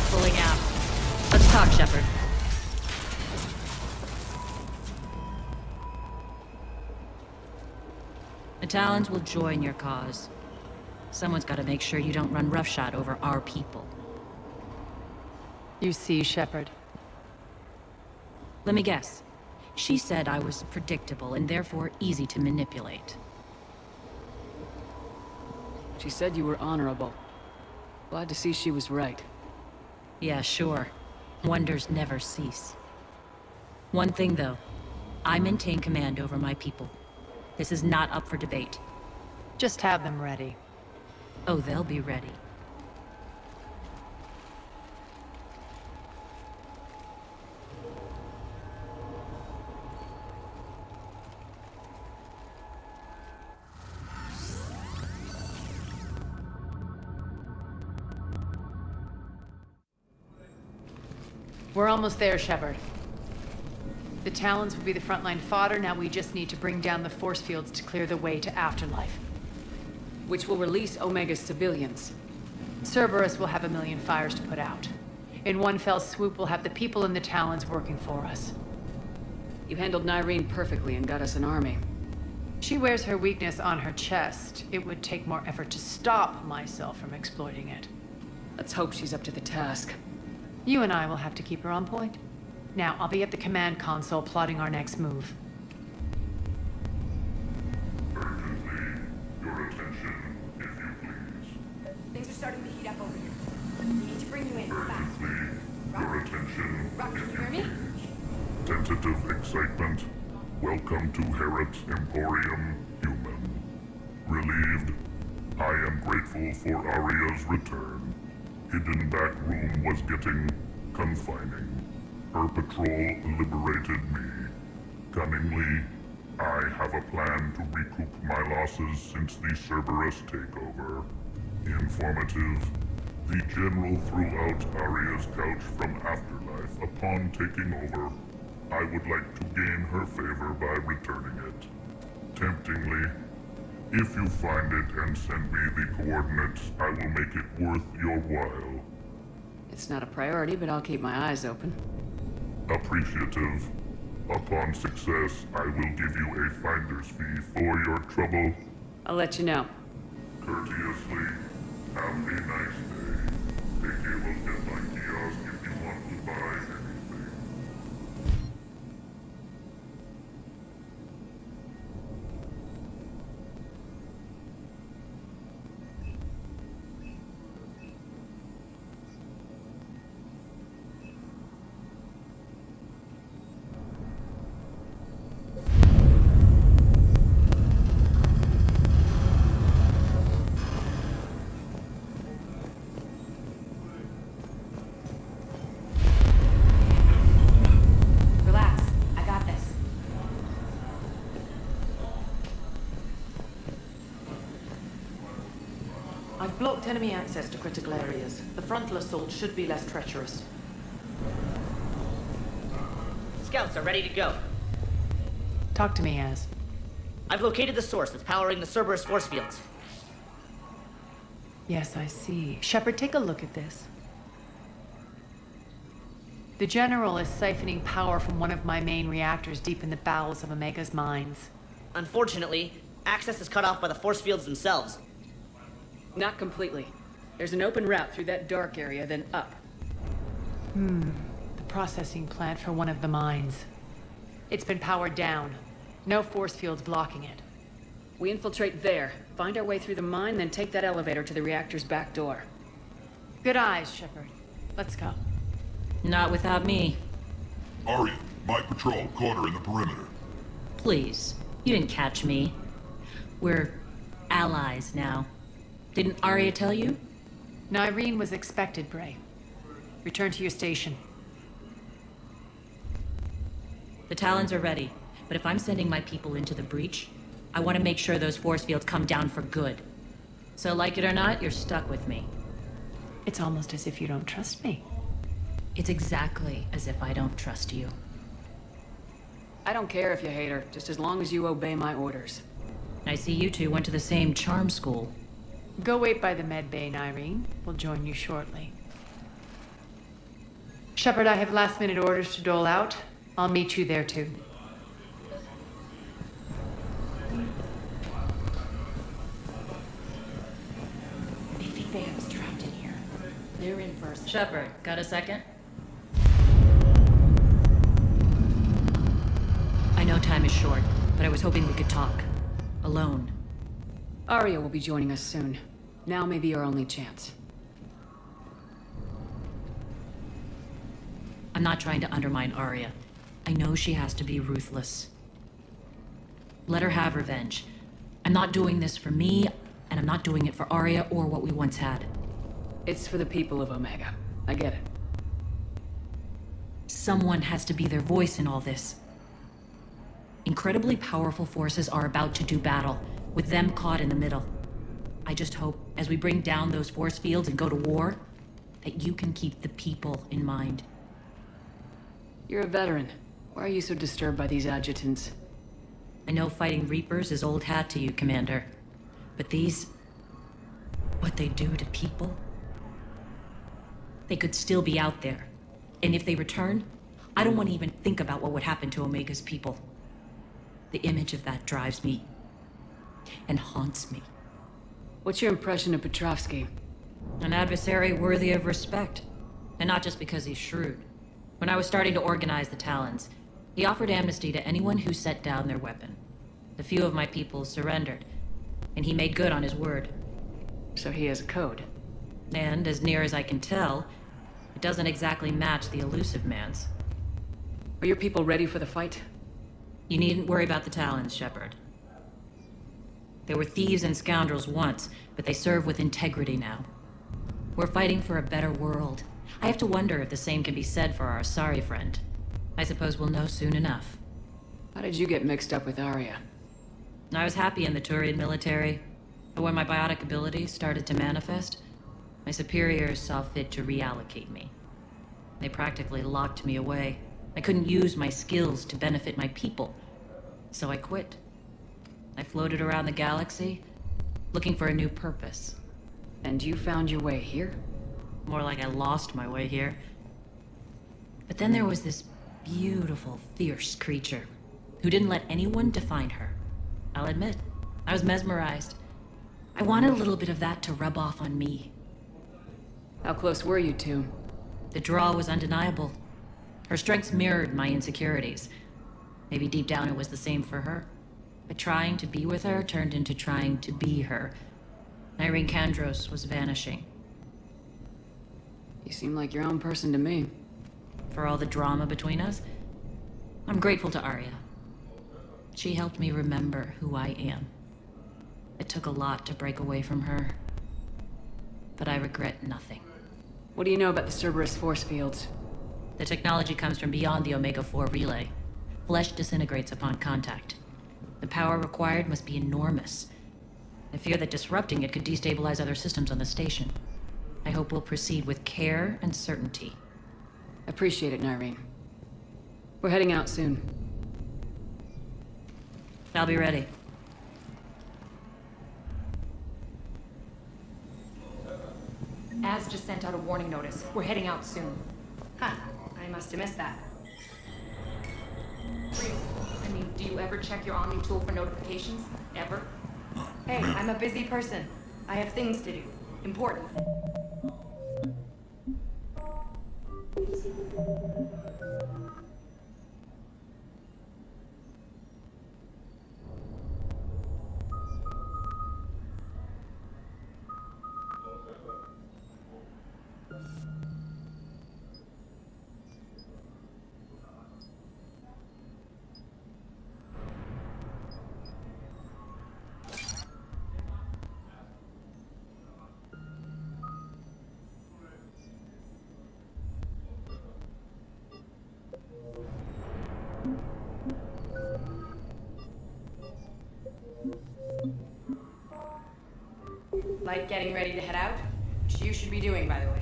[SPEAKER 5] pulling out. Let's talk, Shepard. The Talons will join your cause. Someone's got to make sure you don't run roughshod over our people.
[SPEAKER 8] You see, Shepard.
[SPEAKER 5] Let me guess. She said I was predictable and therefore easy to manipulate.
[SPEAKER 1] She said you were honorable. Glad to see she was right.
[SPEAKER 5] Yeah, sure. Wonders never cease. One thing, though. I maintain command over my people. This is not up for debate.
[SPEAKER 8] Just have them ready.
[SPEAKER 5] Oh, they'll be ready.
[SPEAKER 8] We're almost there, Shepard. The Talons will be the frontline fodder, now we just need to bring down the force fields to clear the way to Afterlife.
[SPEAKER 1] Which will release Omega's civilians.
[SPEAKER 8] Cerberus will have 1 million fires to put out. In one fell swoop, we'll have the people in the Talons working for us.
[SPEAKER 1] You handled Nyreen perfectly and got us an army.
[SPEAKER 8] She wears her weakness on her chest. It would take more effort to stop myself from exploiting it.
[SPEAKER 1] Let's hope she's up to the task.
[SPEAKER 8] You and I will have to keep her on point. Now, I'll be at the command console plotting our next move.
[SPEAKER 4] Urgently, your attention, if you please.
[SPEAKER 12] Things are starting to heat up over here. We need to bring you in fast.
[SPEAKER 4] Urgently, your attention,
[SPEAKER 12] Rock,
[SPEAKER 4] if
[SPEAKER 12] can you
[SPEAKER 4] you
[SPEAKER 12] hear me?
[SPEAKER 4] please. Tentative excitement. Welcome to Harrot's Emporium, Human. Relieved. I am grateful for Aria's return. Hidden back room was getting confining. Her patrol liberated me. Cunningly, I have a plan to recoup my losses since the Cerberus takeover. Informative. The General threw out Aria's couch from Afterlife upon taking over. I would like to gain her favor by returning it. Temptingly, if you find it and send me the coordinates, I will make it worth your while.
[SPEAKER 1] It's not a priority, but I'll keep my eyes open.
[SPEAKER 4] Appreciative. Upon success, I will give you a finder's fee for your trouble.
[SPEAKER 1] I'll let you know.
[SPEAKER 4] Courteously, have a nice day. Take a look at my kiosk if you want to buy anything.
[SPEAKER 8] Relax. I got this. I've blocked enemy access to critical areas. The frontal assault should be less treacherous.
[SPEAKER 13] Scouts are ready to go.
[SPEAKER 8] Talk to me, Az.
[SPEAKER 13] I've located the source that's powering the Cerberus force fields.
[SPEAKER 8] Yes, I see. Shepard, take a look at this. The General is siphoning power from one of my main reactors deep in the bowels of Omega's mines.
[SPEAKER 13] Unfortunately, access is cut off by the force fields themselves.
[SPEAKER 1] Not completely. There's an open route through that dark area, then up.
[SPEAKER 8] The processing plant for one of the mines. It's been powered down. No force fields blocking it.
[SPEAKER 1] We infiltrate there, find our way through the mine, then take that elevator to the reactor's back door.
[SPEAKER 8] Good eyes, Shepard. Let's go.
[SPEAKER 5] Not without me.
[SPEAKER 4] Aria, my patrol, quarter in the perimeter.
[SPEAKER 5] Please. You didn't catch me. We're allies now. Didn't Arya tell you?
[SPEAKER 8] Nyreen was expected, Bray. Return to your station.
[SPEAKER 5] The Talons are ready, but if I'm sending my people into the breach, I want to make sure those force fields come down for good. So like it or not, you're stuck with me.
[SPEAKER 8] It's almost as if you don't trust me.
[SPEAKER 5] It's exactly as if I don't trust you.
[SPEAKER 1] I don't care if you hate her, just as long as you obey my orders.
[SPEAKER 5] I see you two went to the same charm school.
[SPEAKER 8] Go wait by the med bay, Nyreen. We'll join you shortly. Shepard, I have last-minute orders to dole out. I'll meet you there, too.
[SPEAKER 11] I think they have us trapped in here. They're in first.
[SPEAKER 5] Shepard, got a second? I know time is short, but I was hoping we could talk. Alone.
[SPEAKER 1] Arya will be joining us soon. Now may be our only chance.
[SPEAKER 5] I'm not trying to undermine Arya. I know she has to be ruthless. Let her have revenge. I'm not doing this for me, and I'm not doing it for Arya or what we once had.
[SPEAKER 1] It's for the people of Omega. I get it.
[SPEAKER 5] Someone has to be their voice in all this. Incredibly powerful forces are about to do battle, with them caught in the middle. I just hope, as we bring down those force fields and go to war, that you can keep the people in mind.
[SPEAKER 1] You're a veteran. Why are you so disturbed by these adjutants?
[SPEAKER 5] I know fighting Reapers is old hat to you, Commander. But these... what they do to people? They could still be out there. And if they return, I don't want to even think about what would happen to Omega's people. The image of that drives me. And haunts me.
[SPEAKER 1] What's your impression of Petrovsky?
[SPEAKER 5] An adversary worthy of respect. And not just because he's shrewd. When I was starting to organize the Talons, he offered amnesty to anyone who set down their weapon. A few of my people surrendered, and he made good on his word.
[SPEAKER 1] So he has a code.
[SPEAKER 5] And, as near as I can tell, it doesn't exactly match the elusive man's.
[SPEAKER 1] Are your people ready for the fight?
[SPEAKER 5] You needn't worry about the Talons, Shepard. They were thieves and scoundrels once, but they serve with integrity now. We're fighting for a better world. I have to wonder if the same can be said for our Asari friend. I suppose we'll know soon enough.
[SPEAKER 1] How did you get mixed up with Arya?
[SPEAKER 5] I was happy in the Turian military, but when my biotic abilities started to manifest, my superiors saw fit to reallocate me. They practically locked me away. I couldn't use my skills to benefit my people, so I quit. I floated around the galaxy, looking for a new purpose.
[SPEAKER 1] And you found your way here?
[SPEAKER 5] More like I lost my way here. But then there was this beautiful, fierce creature who didn't let anyone define her. I'll admit, I was mesmerized. I wanted a little bit of that to rub off on me.
[SPEAKER 1] How close were you two?
[SPEAKER 5] The draw was undeniable. Her strengths mirrored my insecurities. Maybe deep down it was the same for her. But trying to be with her turned into trying to be her. Irene Kandros was vanishing.
[SPEAKER 1] You seem like your own person to me.
[SPEAKER 5] For all the drama between us, I'm grateful to Arya. She helped me remember who I am. It took a lot to break away from her, but I regret nothing.
[SPEAKER 1] What do you know about the Cerberus force fields?
[SPEAKER 5] The technology comes from beyond the Omega-4 relay. Flesh disintegrates upon contact. The power required must be enormous. I fear that disrupting it could destabilize other systems on the station. I hope we'll proceed with care and certainty.
[SPEAKER 1] Appreciate it, Nyreen. We're heading out soon.
[SPEAKER 5] I'll be ready.
[SPEAKER 12] Az just sent out a warning notice. We're heading out soon. Huh. I must have missed that. I mean, do you ever check your Omni tool for notifications? Ever? Hey, I'm a busy person. I have things to do. Important. Like getting ready to head out? Which you should be doing, by the way.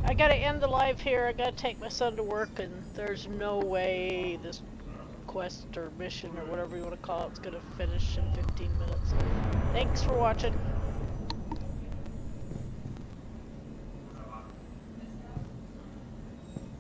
[SPEAKER 14] I gotta end the live here. I gotta take my son to work, and there's no way this quest or mission or whatever you want to call it is gonna finish in 15 minutes. Thanks for watching.